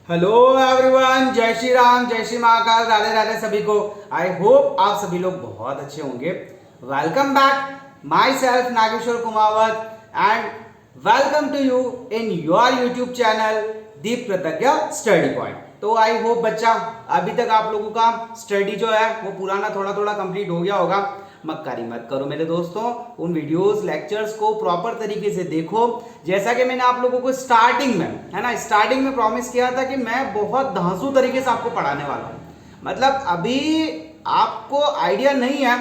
Hello everyone, जय श्री राम, जय श्री महाकाल, राधे राधे सभी को। आई होप आप सभी लोग बहुत अच्छे होंगे। Welcome back, myself Nageshwar Kumawat and welcome to you in your YouTube channel Deep Kritagya study point. तो आई होप बच्चा अभी तक आप लोगों का स्टडी जो है वो पुराना थोड़ा थोड़ा कंप्लीट हो गया होगा। मक्कारी मत करो मेरे दोस्तों, उन वीडियोस लेक्चर्स को प्रॉपर तरीके से देखो। जैसा कि मैंने आप लोगों को स्टार्टिंग में प्रॉमिस किया था कि मैं बहुत धांसू तरीके से आपको पढ़ाने वाला हूँ। मतलब अभी आपको आइडिया नहीं है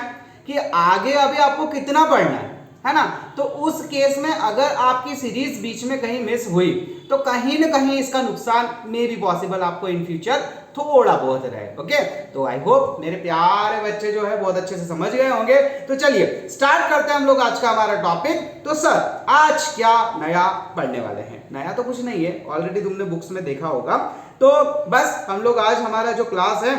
कि आगे अभी आपको कितना पढ़ना है ना। तो उस केस में अगर आपकी सीरीज बीच में कहीं मिस हुई तो कहीं ना कहीं इसका नुकसान में भी पॉसिबल आपको इन फ्यूचर थोड़ा बहुत रहे। ओके, तो आई होप मेरे प्यारे बच्चे जो है बहुत अच्छे से समझ गए होंगे। तो चलिए स्टार्ट करते हैं हम लोग आज का हमारा टॉपिक। तो सर आज क्या नया पढ़ने वाले हैं? नया तो कुछ नहीं है, ऑलरेडी तुमने बुक्स में देखा होगा। तो बस हम लोग आज हमारा जो क्लास है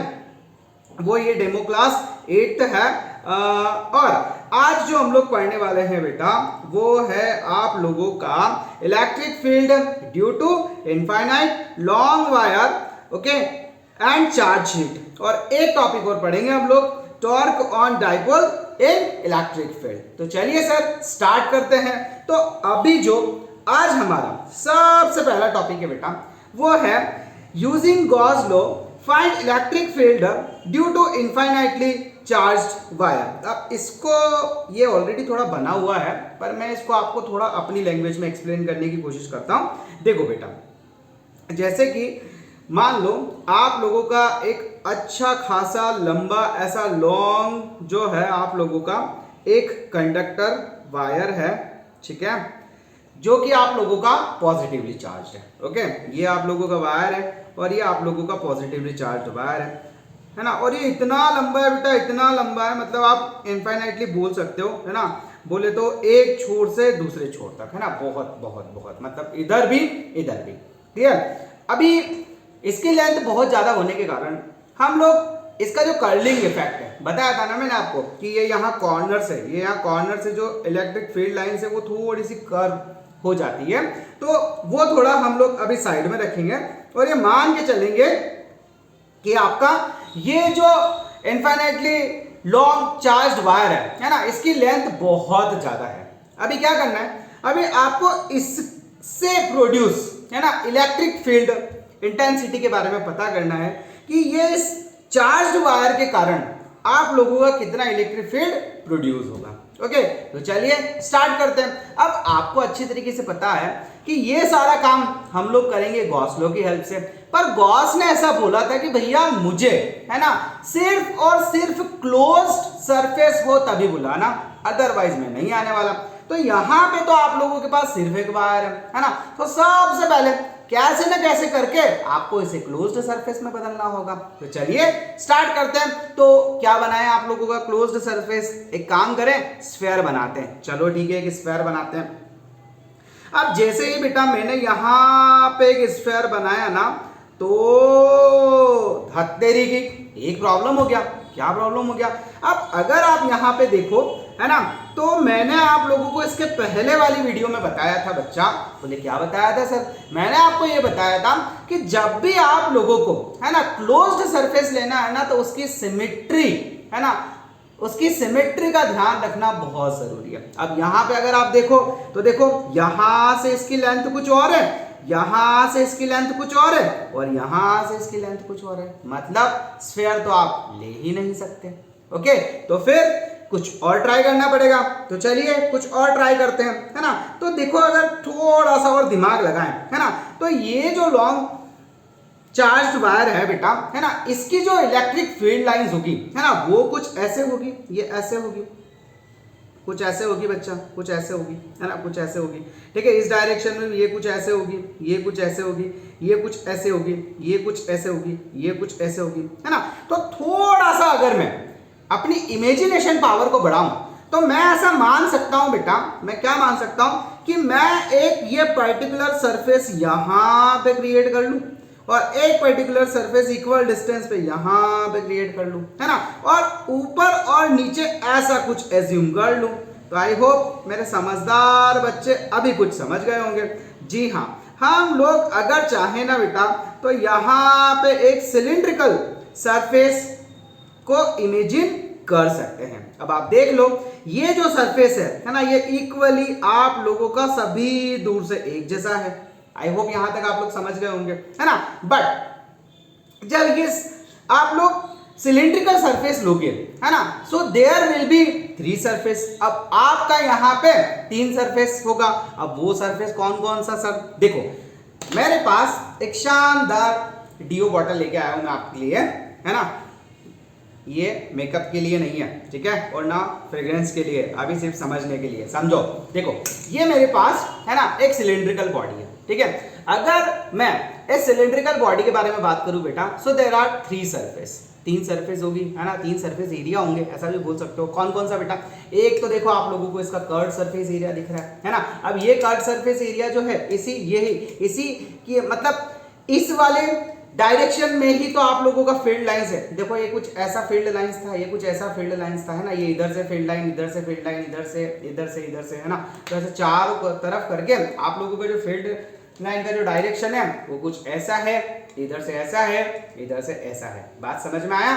वो ये डेमो क्लास 8th है। और आज जो हम लोग पढ़ने वाले हैं बेटा वो है आप लोगों का electric field due to infinite long wire, okay, and charge sheet. और एक टॉपिक और पढ़ेंगे हम लोग, torque on dipole in electric field. तो चलिए सर स्टार्ट करते हैं। तो अभी जो आज हमारा सबसे पहला टॉपिक है बेटा वो है using Gauss law find electric field due to infinitely charged wire. अब इसको ये ऑलरेडी थोड़ा बना हुआ है पर मैं इसको आपको थोड़ा अपनी लैंग्वेज में एक्सप्लेन करने की कोशिश करता हूं। देखो बेटा, जैसे कि मान लो आप लोगों का एक अच्छा खासा लंबा ऐसा लॉन्ग जो है आप लोगों का एक कंडक्टर वायर है, ठीक है, जो कि आप लोगों का पॉजिटिवली चार्ज है। ओके, ये आप लोगों का वायर है और ये आप लोगों का पॉजिटिवली चार्ज वायर है ना। और ये इतना लंबा है बेटा, इतना लंबा है, मतलब आप इनफाइनाइटली बोल सकते हो, है ना। बोले तो एक छोर से दूसरे छोर तक, है ना। बहुत बहुत बहुत मतलब इधर भी इधर भी, ठीक है। अभी इसकी लेंथ बहुत ज्यादा होने के कारण हम लोग इसका जो कर्लिंग इफेक्ट है बताया था ना मैंने आपको कि ये यहाँ कॉर्नर से, ये यहाँ कॉर्नर से जो इलेक्ट्रिक फील्ड लाइन से वो थोड़ी सी कर्व हो जाती है। तो वो थोड़ा हम लोग अभी साइड में रखेंगे और ये मान के चलेंगे कि आपका ये जो इनफाइनाइटली लॉन्ग चार्ज्ड वायर है ना, इसकी लेंथ बहुत ज्यादा है। अभी क्या करना है, अभी आपको इससे प्रोड्यूस, है ना, इलेक्ट्रिक फील्ड इंटेंसिटी के बारे में पता करना है कि ये इस चार्ज्ड वायर के कारण आप लोगों का कितना इलेक्ट्रिक फील्ड प्रोड्यूस होगा। ओके, तो चलिए स्टार्ट करते हैं। अब आपको अच्छी तरीके से पता है कि ये सारा काम हम लोग करेंगे गॉस लॉ की हेल्प से। पर गॉस ने ऐसा बोला था कि भैया मुझे, है ना, सिर्फ और सिर्फ क्लोज्ड सरफेस हो तभी बुलाना, अदरवाइज मैं नहीं आने वाला। तो यहां पे तो आप लोगों के पास सिर्फ एक वायर है ना। तो सबसे पहले कैसे न कैसे करके आपको इसे क्लोज्ड सरफेस में बदलना होगा। तो चलिए स्टार्ट करते हैं। तो क्या बनाएं आप लोगों का क्लोज्ड सरफेस? एक काम करें, स्फीयर बनाते हैं। चलो ठीक है, एक स्फीयर बनाते हैं। अब जैसे ही बेटा मैंने यहां पे एक स्फीयर बनाया ना, तो हत्तेरी की एक प्रॉब्लम हो गया। क्या प्रॉब्लम हो गया? अब अगर आप यहां पे देखो, है ना, तो मैंने आप लोगों को इसके पहले वाली वीडियो में बताया था बच्चा। बोले क्या बताया था सर? मैंने आपको ये बताया था कि जब भी आप लोगों को, है ना, क्लोज्ड सरफेस लेना है ना, तो उसकी सिमेट्री, है ना, उसकी सिमेट्री का ध्यान रखना बहुत जरूरी है। अब यहां पे अगर आप देखो तो देखो यहां से इसकी लेंथ कुछ और है, यहां से इसकी लेंथ कुछ और है और यहां से इसकी लेंथ कुछ और है। मतलब स्फीयर तो आप ले ही नहीं सकते। ओके, तो फिर कुछ और ट्राई करना पड़ेगा। तो चलिए कुछ और ट्राई करते हैं, है ना। तो देखो अगर थोड़ा सा और दिमाग लगाएं, है ना, तो ये जो लॉन्ग चार्ज्ड वायर है बेटा, है ना, इसकी जो इलेक्ट्रिक फील्ड लाइंस होगी, है ना, वो कुछ ऐसे होगी, ये ऐसे होगी, कुछ ऐसे होगी बच्चा, कुछ ऐसे होगी, है ना, कुछ ऐसे होगी, ठीक है। इस डायरेक्शन में ये कुछ ऐसे होगी, ये कुछ ऐसे होगी, ये कुछ ऐसे होगी, ये कुछ ऐसे होगी, ये कुछ ऐसे होगी, है ना। तो थोड़ा सा अगर मैं अपनी इमेजिनेशन पावर को बढ़ाऊं तो मैं ऐसा मान सकता हूं बेटा, मैं क्या मान सकता हूं कि मैं एक ये पर्टिकुलर सरफेस यहां पे क्रिएट कर लूं और एक पर्टिकुलर सरफेस इक्वल डिस्टेंस पे यहां पे क्रिएट कर लूं, है ना, और ऊपर और नीचे ऐसा कुछ एज्यूम कर लूं। तो आई होप मेरे समझदार बच्चे अभी कुछ समझ गए होंगे। जी हाँ, हम लोग अगर चाहें ना बेटा तो यहाँ पे एक सिलिंड्रिकल सरफेस को इमेजिन कर सकते हैं। अब आप देख लो ये जो सरफेस है ना, ये इक्वली आप लोगों का सभी दूर से एक जैसा है। आई होप यहां तक आप लोग समझ गए होंगे, है ना। बट जब ये आप लोग सिलिंड्रिकल सरफेस लोगे, है ना, so there will be 3 surface. अब आपका यहाँ पे 3 सरफेस होगा। अब वो सरफेस कौन कौन सा सर? देखो मेरे पास एक शानदार डीओ बॉटल लेके आया हूं मैं आपके लिए, है ना। ये मेकअप के लिए नहीं है, ठीक है, और ना फ्रेग्रेंस के लिए, अभी सिर्फ समझने के लिए, समझो। देखो ये मेरे पास है ना एक सिलिंड्रिकल बॉडी है, ठीक है। अगर मैं इस सिलिंड्रिकल बॉडी के बारे में बात करूं बेटा, so there are 3 surface, 3 surface होगी, है ना, 3 सरफेस एरिया होंगे, ऐसा भी बोल सकते हो। कौन कौन सा बेटा? एक तो देखो आप लोगों को इसका कर्व सरफेस एरिया दिख रहा है ना। अब ये कर्व सरफेस एरिया जो है इसी की मतलब इस वाले डायरेक्शन में ही तो आप लोगों का फील्ड लाइंस है। देखो ये कुछ ऐसा फील्ड लाइंस था, ये कुछ ऐसा फील्ड लाइंस था, है ना। ये इधर से फील्ड लाइन, इधर से फील्ड लाइन, इधर से इधर से, है ना। तो ऐसे चारों तरफ करके आप लोगों का जो फील्ड लाइन का जो डायरेक्शन है वो कुछ ऐसा है, इधर से ऐसा है, इधर से ऐसा है। बात समझ में आया?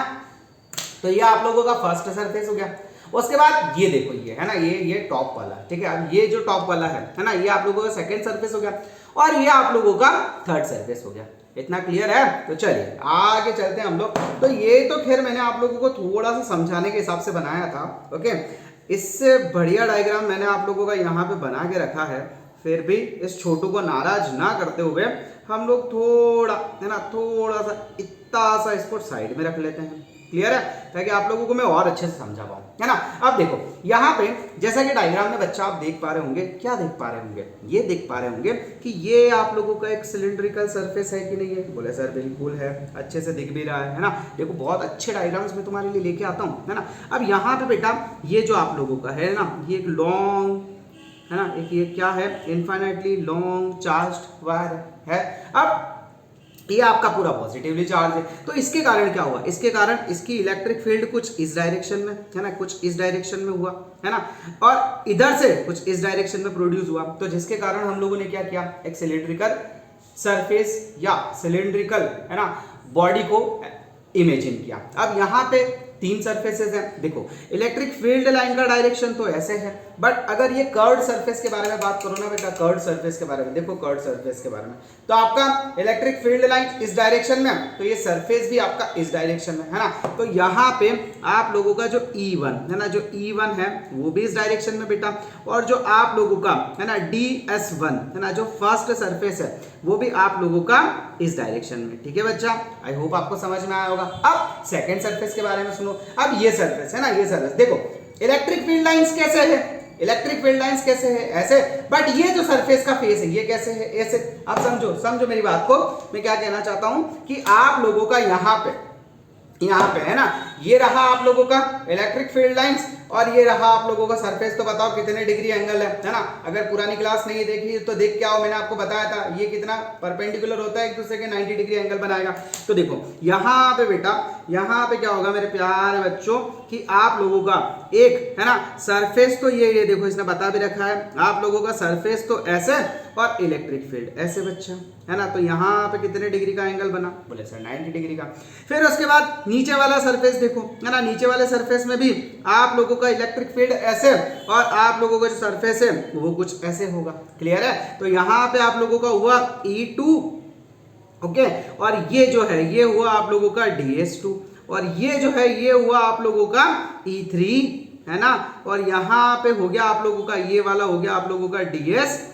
तो ये आप लोगों का फर्स्ट सरफेस हो गया। उसके बाद ये देखो ये है ना, ये टॉप वाला, ठीक है। अब ये जो टॉप वाला है ना, ये आप लोगों का सेकंड सरफेस हो गया, और ये आप लोगों का थर्ड सरफेस हो गया। इतना क्लियर है? तो चलिए आगे चलते हैं हम लोग। तो ये तो खैर मैंने आप लोगों को थोड़ा सा समझाने के हिसाब से बनाया था, ओके। इससे बढ़िया डायग्राम मैंने आप लोगों का यहाँ पे बना के रखा है। फिर भी इस छोटू को नाराज ना करते हुए हम लोग थोड़ा, है ना, थोड़ा सा इतना सा इसको साइड में रख लेते हैं। क्लियर है? ताकि आप लोगों को मैं और अच्छे से समझा पाऊँ, है ना। अब देखो यहाँ पे जैसा कि डायग्राम में बच्चा आप देख पा रहे होंगे, क्या देख पा रहे होंगे? ये देख पा रहे होंगे कि ये आप लोगों का एक सिलिंड्रिकल सरफेस है कि नहीं है? बोले सर बिल्कुल है, अच्छे से दिख भी रहा है ना। देखो बहुत अच्छे डायग्राम्स में तुम्हारे लिए लेके आता हूँ, है ना। अब यहाँ पे बेटा ये जो आप लोगों का है ना, ये एक लॉन्ग, है ना, एक ये क्या है, इनफाइनाइटली लॉन्ग चार्ज्ड वायर है। अब ये आपका पूरा पॉजिटिवली चार्ज है। तो इसके कारण क्या हुआ? इसके कारण इसकी इलेक्ट्रिक फील्ड कुछ इस डायरेक्शन में, है ना, कुछ इस डायरेक्शन में हुआ, है ना, और इधर से कुछ इस डायरेक्शन में प्रोड्यूस हुआ। तो जिसके कारण हम लोगों ने क्या किया, एक सिलिंड्रिकल सरफेस या सिलिंड्रिकल, है ना, बॉडी को इमेजिन किया। अब यहाँ पे 3 सरफेसेस हैं। देखो इलेक्ट्रिक फील्ड लाइन का डायरेक्शन तो ऐसे है, बट अगर ये कर्व्ड सरफेस के बारे में बात करो ना बेटा, कर्व्ड सरफेस के बारे में, देखो कर्व्ड सरफेस के बारे में, तो आपका इलेक्ट्रिक फील्ड लाइन इस डायरेक्शन में, तो ये सरफेस भी आपका इस डायरेक्शन में, है ना। तो यहाँ पे आप लोगों का जो E1 है ना, जो E1 है वो भी इस डायरेक्शन में बेटा, और जो आप लोगों का है ना DS1 है ना, जो फर्स्ट सरफेस है वो भी आप लोगों का इस डायरेक्शन में। ठीक है बच्चा, आई होप आपको समझ में आया होगा। अब सेकंड सरफेस के बारे में सुनो। अब ये सरफेस है ना, ये सरफेस देखो इलेक्ट्रिक फील्ड लाइंस कैसे है, इलेक्ट्रिक फील्ड लाइंस कैसे है, ऐसे, बट ये जो सरफेस का फेस है ये कैसे है, ऐसे। अब समझो मेरी बात को, मैं क्या कहना चाहता हूं कि आप लोगों का यहाँ पे है ना, ये रहा आप लोगों का इलेक्ट्रिक फील्ड लाइंस, और ये रहा आप लोगों का सरफेस। तो बताओ कितने डिग्री एंगल है ना। अगर पुरानी क्लास नहीं देखी तो देख के आओ, मैंने आपको बताया था ये कितना परपेंडिकुलर होता है एक दूसरे के, 90 डिग्री एंगल बनाएगा। तो देखो यहाँ पे बेटा, यहाँ पे क्या होगा मेरे प्यारे बच्चों कि आप लोगों का एक है ना सरफेस, तो ये देखो इसने बता भी रखा है, आप लोगों का सरफेस तो ऐसे और इलेक्ट्रिक फील्ड ऐसे बच्चा, है ना। तो यहाँ पे कितने डिग्री का एंगल बना, बोले सर 90 डिग्री का। फिर उसके बाद नीचे वाला सरफेस देखो, है ना, नीचे वाले सरफेस में भी आप लोगों का इलेक्ट्रिक फील्ड ऐसे, और आप लोगों का जो सरफेस है वो कुछ ऐसे होगा। क्लियर है? तो यहाँ पे आप लोगों का हुआ E2, ओके, और ये जो है ये हुआ आप लोगों का DS2, और ये जो है ये हुआ आप लोगों का E3, है ना, और यहाँ पे हो गया आप लोगों का ये वाला हो गया आप लोगों का DS3।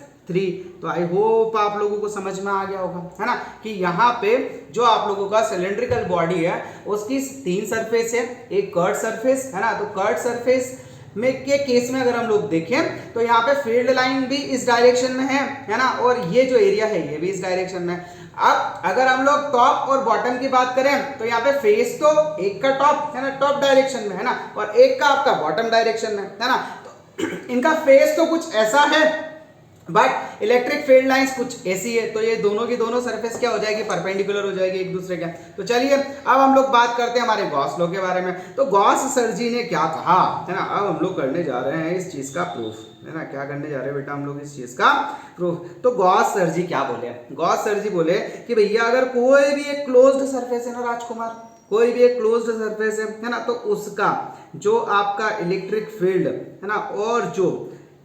तो आई होप आप लोगों को समझ में आ गया होगा, है ना, कि यहाँ पे जो आप लोगों का सिलिंड्रिकल बॉडी है उसकी 3 सरफेस है, एक कर्व्ड सरफेस, है ना। तो कर्व्ड सरफेस में के केस में अगर हम लोग देखें तो यहाँ पे फील्ड लाइन भी इस डायरेक्शन में है ना, और ये जो एरिया है ये भी इस डायरेक्शन में। अब अगर हम लोग टॉप और बॉटम की बात करें तो यहाँ पे फेस तो एक का टॉप है ना, टॉप डायरेक्शन में, है ना, और एक का आपका बॉटम डायरेक्शन में, है ना। तो इनका फेस तो कुछ ऐसा है, बट इलेक्ट्रिक फील्ड लाइंस कुछ ऐसी है, तो ये दोनों की दोनों सरफेस क्या हो जाएगी, परपेंडिकुलर हो जाएगी एक दूसरे के। तो चलिए अब हम लोग बात करते हैं हमारे गॉस लॉ के बारे में। तो गॉस सर जी ने क्या कहा है ना, अब हम लोग करने जा रहे हैं इस चीज का प्रूफ, है ना। क्या करने जा रहे हैं बेटा हम लोग, इस चीज का प्रूफ। तो गॉस सर जी क्या बोले, गॉस सर जी बोले कि भैया अगर कोई भी एक क्लोज्ड सरफेस है ना राजकुमार, कोई भी एक क्लोज्ड सरफेस है ना, तो उसका जो आपका इलेक्ट्रिक फील्ड है ना और जो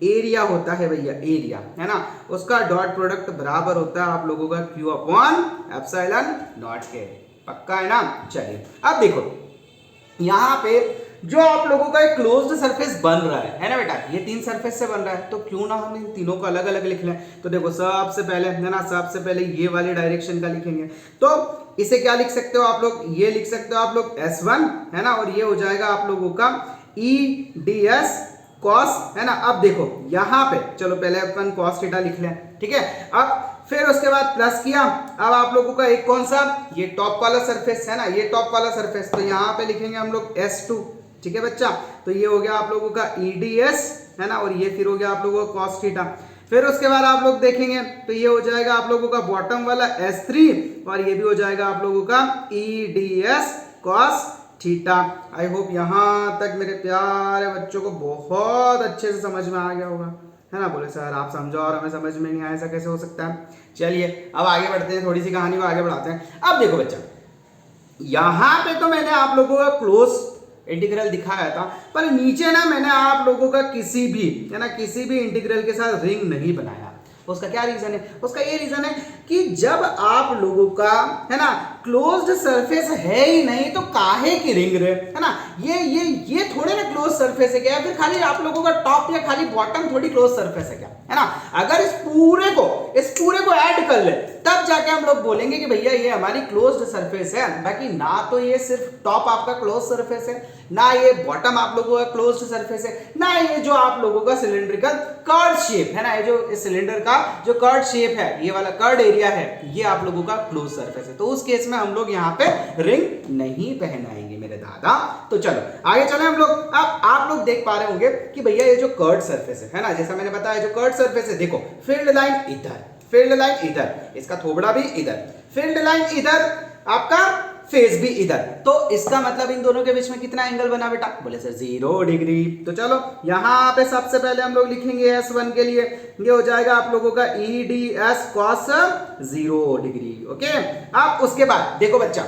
एरिया होता है भैया, एरिया है ना, उसका डॉट प्रोडक्ट बराबर होता है आप लोगों का Q अपॉन एप्सिलॉन नॉट के। पक्का है ना। चलिए अब देखो यहाँ पे जो आप लोगों का एक क्लोज्ड सरफेस बन रहा है ना बेटा, ये तीन सरफेस से बन रहा है, तो क्यों ना हम इन तीनों को अलग अलग लिख लें। तो देखो सबसे पहले है ना, सबसे पहले ये वाले डायरेक्शन का लिखेंगे, तो इसे क्या लिख सकते हो आप लोग, ये लिख सकते हो आप लोग S1 है ना, और ये हो जाएगा आप लोगों का EDS कॉस है ना। अब देखो यहाँ पे चलो पहले अपन कॉस थीटा लिख लें, ठीक है। अब फिर उसके बाद प्लस किया, अब आप लोगों का एक कौन सा, ये टॉप वाला सरफेस है ना, ये टॉप वाला सरफेस, तो यहाँ पे लिखेंगे हम लोग S2, ठीक है बच्चा। तो ये हो गया आप लोगों का EDS है ना, और ये फिर हो गया आप लोगों का कॉस थीटा। फिर उसके बाद आप लोग देखेंगे तो ये हो जाएगा आप लोगों का बॉटम वाला S3, और ये भी हो जाएगा आप लोगों का EDS cos theta. I hope यहाँ तक मेरे प्यारे बच्चों को बहुत अच्छे से समझ में आ गया होगा, है ना। बोले सर आप समझो और हमें समझ में नहीं आया, ऐसा कैसे हो सकता है। चलिए अब आगे बढ़ते हैं, थोड़ी सी कहानी को आगे बढ़ाते हैं। अब देखो बच्चा यहाँ पे तो मैंने आप लोगों का क्लोज इंटीग्रल दिखाया था, पर नीचे ना मैंने आप लोगों का किसी भी है ना, किसी भी इंटीग्रल के साथ रिंग नहीं बनाया। उसका क्या रीजन है, उसका ये रीजन है कि जब आप लोगों का है ना क्लोज्ड सरफेस है ही नहीं तो काहे की रिंग रे, है ना। ये थोड़े ना क्लोज सरफेस है क्या, फिर खाली आप लोगों का टॉप या खाली बॉटम थोड़ी क्लोज सरफेस है क्या, है ना। अगर इस पूरे को ऐड कर ले तब जाके हम लोग बोलेंगे कि भैया ये हमारी क्लोज्ड सरफेस है। बाकी ना तो ये सिर्फ टॉप आपका क्लोज सरफेस है, ना ये बॉटम आप लोगों का क्लोज्ड सरफेस है, ना ये जो आप लोगों का सिलेंड्रिकल कर्ड शेप है ना, ये जो इस सिलेंडर का जो कर्ड शेप है, ये वाला कर्ड एरिया है, ये आप लोगों का क्लोज सरफेस है। तो उस केस में हम लोग यहाँ पे रिंग नहीं पहनाएंगे मेरे दादा। तो चलो आगे चले हम लोग। अब आप लोग देख पा रहे होंगे कि भैया ये जो कर्ड सरफेस है ना, जैसा मैंने बताया जो कर्ड सरफेस है, देखो फील्ड लाइन इधर, फील्ड लाइन इधर, इसका थोबड़ा भी इधर, फील्ड लाइन इधर, आपका फेस भी इधर। तो इसका मतलब इन दोनों के बीच में कितना एंगल बना बेटा, बोले सर 0 डिग्री। तो चलो यहाँ पे सबसे पहले हम लोग लिखेंगे S1 के लिए, ये हो जाएगा आप लोगों का EDS cos 0 डिग्री। ओके अब उसके बाद देखो बच्चा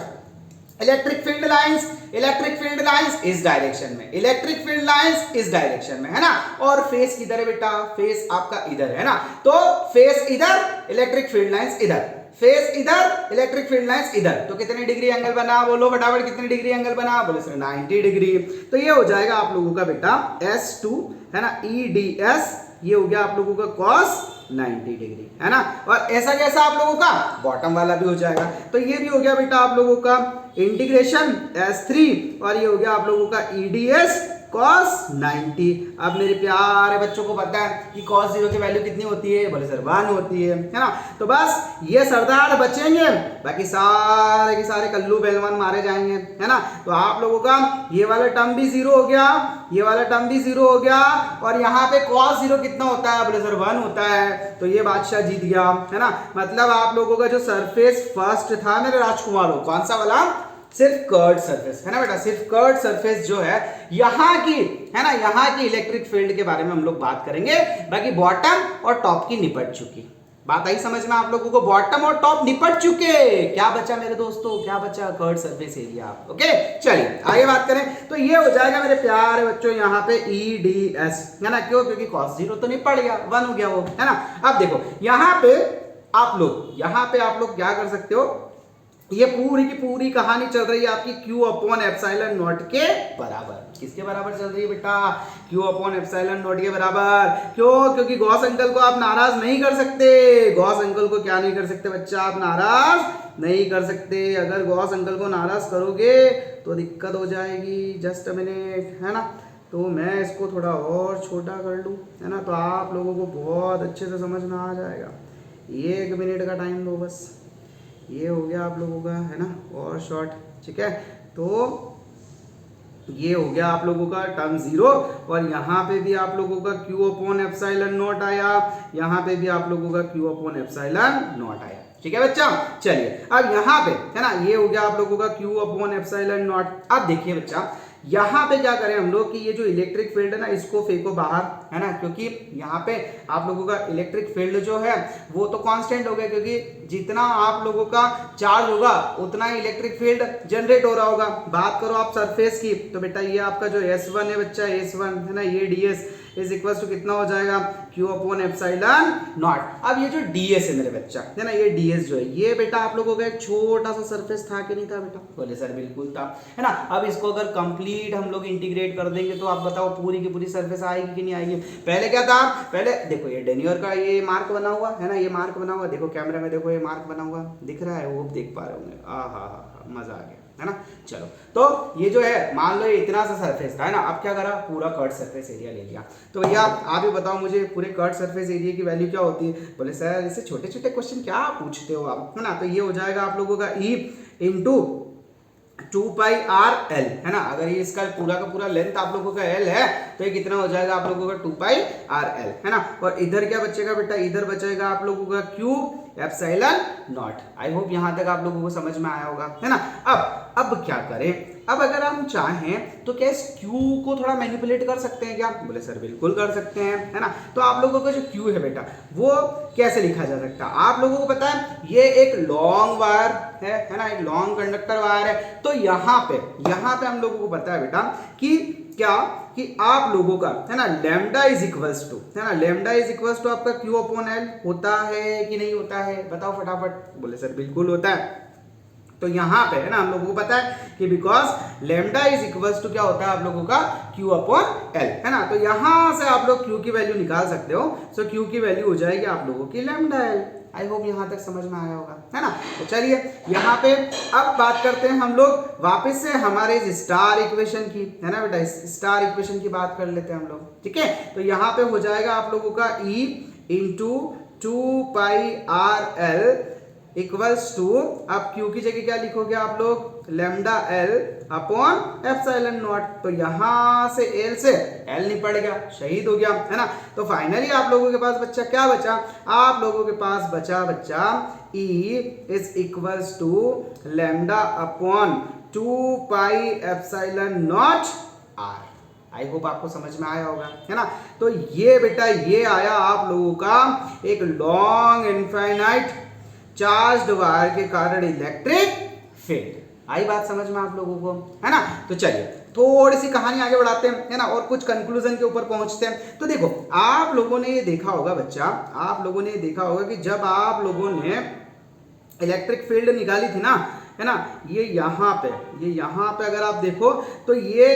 इलेक्ट्रिक फील्ड लाइंस इस डायरेक्शन में, इलेक्ट्रिक फील्ड लाइंस इस डायरेक्शन में, है ना। और फेस किधर है बेटा, फेस आपका इधर है ना, तो फेस इधर, इलेक्ट्रिक फील्ड लाइंस इधर, फेस इधर, इलेक्ट्रिक फील्ड लाइंस इधर। तो कितने डिग्री एंगल बना, बोलो फटाफट कितने डिग्री एंगल बना, बोले सर 90 डिग्री। तो ये हो जाएगा आप लोगों का बेटा S2 है ना, EDS, ये हो गया आप लोगों का cos 90 डिग्री, है ना। और ऐसा कैसा आप लोगों का बॉटम वाला भी हो जाएगा। तो ये भी हो गया बेटा आप लोगों का इंटीग्रेशन S3, और ये हो गया आप लोगों का EDS cos 90। अब मेरे प्यारे बच्चों को पता है कि cos 0 की वैल्यू कितनी होती है, बोले सर 1 होती है ना। तो बस ये सरदार बचेंगे, बाकी सारे के सारे कल्लू पहलवान मारे जाएंगे, है ना। तो आप लोगों का ये वाला टर्म भी 0 हो गया, ये वाला टर्म भी 0 हो गया, और यहाँ पे cos 0 कितना होता है, बोले सर 1 होता है। तो ये बादशाह जीत गया, है ना। मतलब आप लोगों का जो सरफेस फर्स्ट था मेरे राजकुमारों, कौन सा वाला, सिर्फ कर्ड सरफेस, है ना बेटा, सिर्फ कर्ड सरफेस जो है यहाँ की, है ना, यहाँ की इलेक्ट्रिक फील्ड के बारे में हम लोग बात करेंगे। बाकी बॉटम और टॉप की निपट चुकी, बात आई समझ में आप लोगों को, बॉटम और टॉप निपट चुके। क्या बचा मेरे दोस्तों, क्या बचा, कर्ड सरफेस एरिया। ओके चलिए आगे बात करें। तो ये हो जाएगा मेरे प्यारे बच्चों यहाँ पे EDS, है ना, क्यों, क्योंकि cos 0 तो निपट गया, 1 हो गया वो, है ना। अब देखो यहाँ पे आप लोग क्या कर सकते हो, ये पूरी की पूरी कहानी चल रही है आपकी Q अपॉन एप्सिलॉन नॉट के बराबर। किसके बराबर चल रही है बेटा, Q अपॉन एप्सिलॉन नॉट के बराबर। क्यों, क्योंकि गॉस अंकल को आप नाराज नहीं कर सकते। गॉस अंकल को क्या नहीं कर सकते बच्चा, आप नाराज नहीं कर सकते। अगर गॉस अंकल को नाराज करोगे तो दिक्कत हो जाएगी। जस्ट अ मिनट, है ना। तो मैं इसको थोड़ा और छोटा कर लूँ, है ना, तो आप लोगों को बहुत अच्छे से समझ में आ जाएगा। 1 मिनट का टाइम दो बस। ये हो गया आप लोगों का, है ना, और शॉर्ट, ठीक है। तो ये हो गया आप लोगों का टर्म जीरो, और यहाँ पे भी आप लोगों का Q अपॉन एप्सिलॉन नॉट आया, यहाँ पे भी आप लोगों का Q अपॉन एप्सिलॉन नॉट आया। ठीक है बच्चा, चलिए अब यहाँ पे है ना, ये हो गया आप लोगों का Q अपॉन एप्सिलॉन नॉट। अब देखिए बच्चा, यहाँ पे क्या करें हम लोग कि ये जो इलेक्ट्रिक फील्ड है ना, इसको फेंको बाहर, है ना, क्योंकि यहाँ पे आप लोगों का इलेक्ट्रिक फील्ड जो है वो तो कांस्टेंट हो गया, क्योंकि जितना आप लोगों का चार्ज होगा उतना ही इलेक्ट्रिक फील्ड जनरेट हो रहा होगा। बात करो आप सरफेस की, तो बेटा ये आपका जो S1 है बच्चा, S1 है ना, ये ds इज इक्वल टू कितना हो जाएगा, Q अपॉन एप्सिलॉन नॉट। अब ये जो ds है मेरे बच्चा, है ना, ये ds जो है ये बेटा आप लोगों का एक छोटा सा सरफेस था कि नहीं था बेटा? बोले सर बिल्कुल था, है ना। अब इसको अगर कंप्लीट हम लोग इंटीग्रेट कर देंगे तो आप बताओ पूरी की पूरी सरफेस आएगी कि नहीं आएगी? पहले क्या था, पहले देखो ये डेनियर का ये मार्क बना हुआ है ना, ये मार्क बना हुआ, देखो कैमरे में देखो, ये मार्क बना हुआ दिख रहा है, वो देख पा रहे होंगे, मजा आ गया, है ना। चलो, तो ये जो है मान लो ये इतना सा सरफेस था, है ना, अब क्या करा, पूरा कर्व सरफेस एरिया ले लिया। तो भैया आप ही बताओ मुझे पूरे कर्व सरफेस एरिया की वैल्यू क्या होती है? बोले सर इससे छोटे छोटे क्वेश्चन क्या पूछते हो आप, है ना। तो ये हो जाएगा आप लोगों का E इंटू 2πr_l, है ना। अगर ये इसका पूरा का पूरा लेंथ आप लोगों का l है तो ये कितना हो जाएगा आप लोगों का 2πr_l, है ना। और इधर क्या बचेगा बेटा, इधर बचेगा आप लोगों का Q epsilon not. I hope यहां तक आप लोगों को समझ में आया होगा, है ना। अब क्या करें, अब अगर हम चाहें तो क्या इस Q को थोड़ा मैनिपुलेट कर सकते हैं क्या? बोले सर बिल्कुल कर सकते हैं, है ना। तो आप लोगों का जो Q है बेटा वो कैसे लिखा जा सकता है? आप लोगों को पता है ये एक लॉन्ग वायर है ना, एक लॉन्ग कंडक्टर वायर है। तो यहाँ पे हम लोगों को पता है बेटा कि क्या, कि आप लोगों का है ना लैम्डा इज इक्वल्स टू, है ना, लैम्डा इज इक्वल्स टू आपका Q अपॉन L होता है कि नहीं होता है? बताओ फटाफट। बोले सर बिल्कुल होता है। तो यहाँ पे है ना हम लोगों को पता है कि because lambda is equals to क्या होता है आप लोगों का Q अपॉन L, है ना। तो यहाँ से आप लोग Q की वैल्यू निकाल सकते हो। सो Q की वैल्यू हो जाएगी आप लोगों की लैम्डा L। आई होप यहाँ तक समझ में आया होगा, है ना। तो चलिए यहाँ पे अब बात करते हैं हम लोग वापस से हमारे इस स्टार इक्वेशन की, है ना बेटा, इस स्टार इक्वेशन की बात कर लेते हैं हम लोग, ठीक है। तो यहाँ पे हो जाएगा आप लोगों का E into 2πr_l equals to, अब Q की जगह क्या लिखोगे आप लोग, lambda L upon epsilon not. तो यहां से L से L निपट गया, शहीद हो गया, है ना। तो फाइनली आप लोगों के पास बच्चा क्या बचा, आप लोगों के पास बचा बच्चा E is equals to lambda upon 2π epsilon naught R। I hope आपको समझ में आया होगा, है ना। तो ये बेटा ये आया आप लोगों का एक लॉन्ग इनफाइनाइट चार्ज्ड वायर के कारण इलेक्ट्रिक फील्ड। आई बात समझ में आप लोगों को, है ना। तो चलिए थोड़ी सी कहानी आगे बढ़ाते हैं, है ना, और कुछ कंक्लूजन के ऊपर पहुंचते हैं। तो देखो आप लोगों ने ये देखा होगा बच्चा, आप लोगों ने ये देखा होगा कि जब आप लोगों ने इलेक्ट्रिक फील्ड निकाली थी ना, है ना, ये यहाँ पे अगर आप देखो तो ये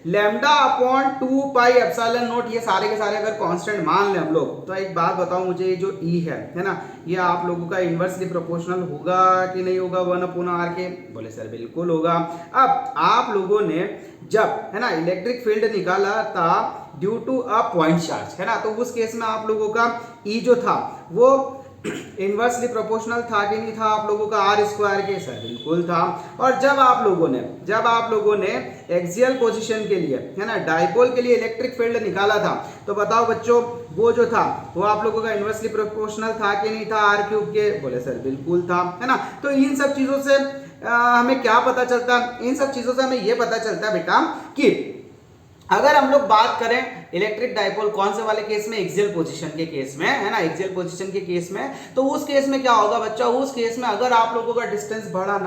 लैम्डा अपॉन 2π एप्सिलॉन नॉट, ये सारे के सारे अगर कांस्टेंट मान लें हम लोग, तो एक बात बताओ मुझे, ये जो E है ना, ये आप लोगों का इन्वर्सली प्रोपोर्शनल होगा कि नहीं होगा 1/r के? बोले सर बिल्कुल होगा। अब आप लोगों ने जब है ना इलेक्ट्रिक फील्ड निकाला था due to a point charge, है ना, तो उस केस में आप लोगों का E जो था वो इनवर्सली प्रोपोर्शनल था कि नहीं था आप लोगों का R स्क्वायर के? सर बिल्कुल था। और जब आप लोगों ने एक्सियल पोजीशन के लिए, है ना, डाइपोल के लिए इलेक्ट्रिक फील्ड निकाला था, तो बताओ बच्चों वो जो था वो आप लोगों का इनवर्सली प्रोपोर्शनल था कि नहीं था R³ के? बोले सर बिल्कुल था, है ना। तो इन सब चीजों से हमें क्या पता चलता है? इन सब चीजों से हमें ये पता चलता है बेटा कि अगर हम लोग बात करें इलेक्ट्रिक डाइपोल कौन से वाले केस में, एक्सियल पोजीशन के केस में, है ना, एक्सियल पोजीशन के केस में, तो उस केस में क्या होगा बच्चा, उस केस में अगर आप लोगों का डिस्टेंस बढ़ा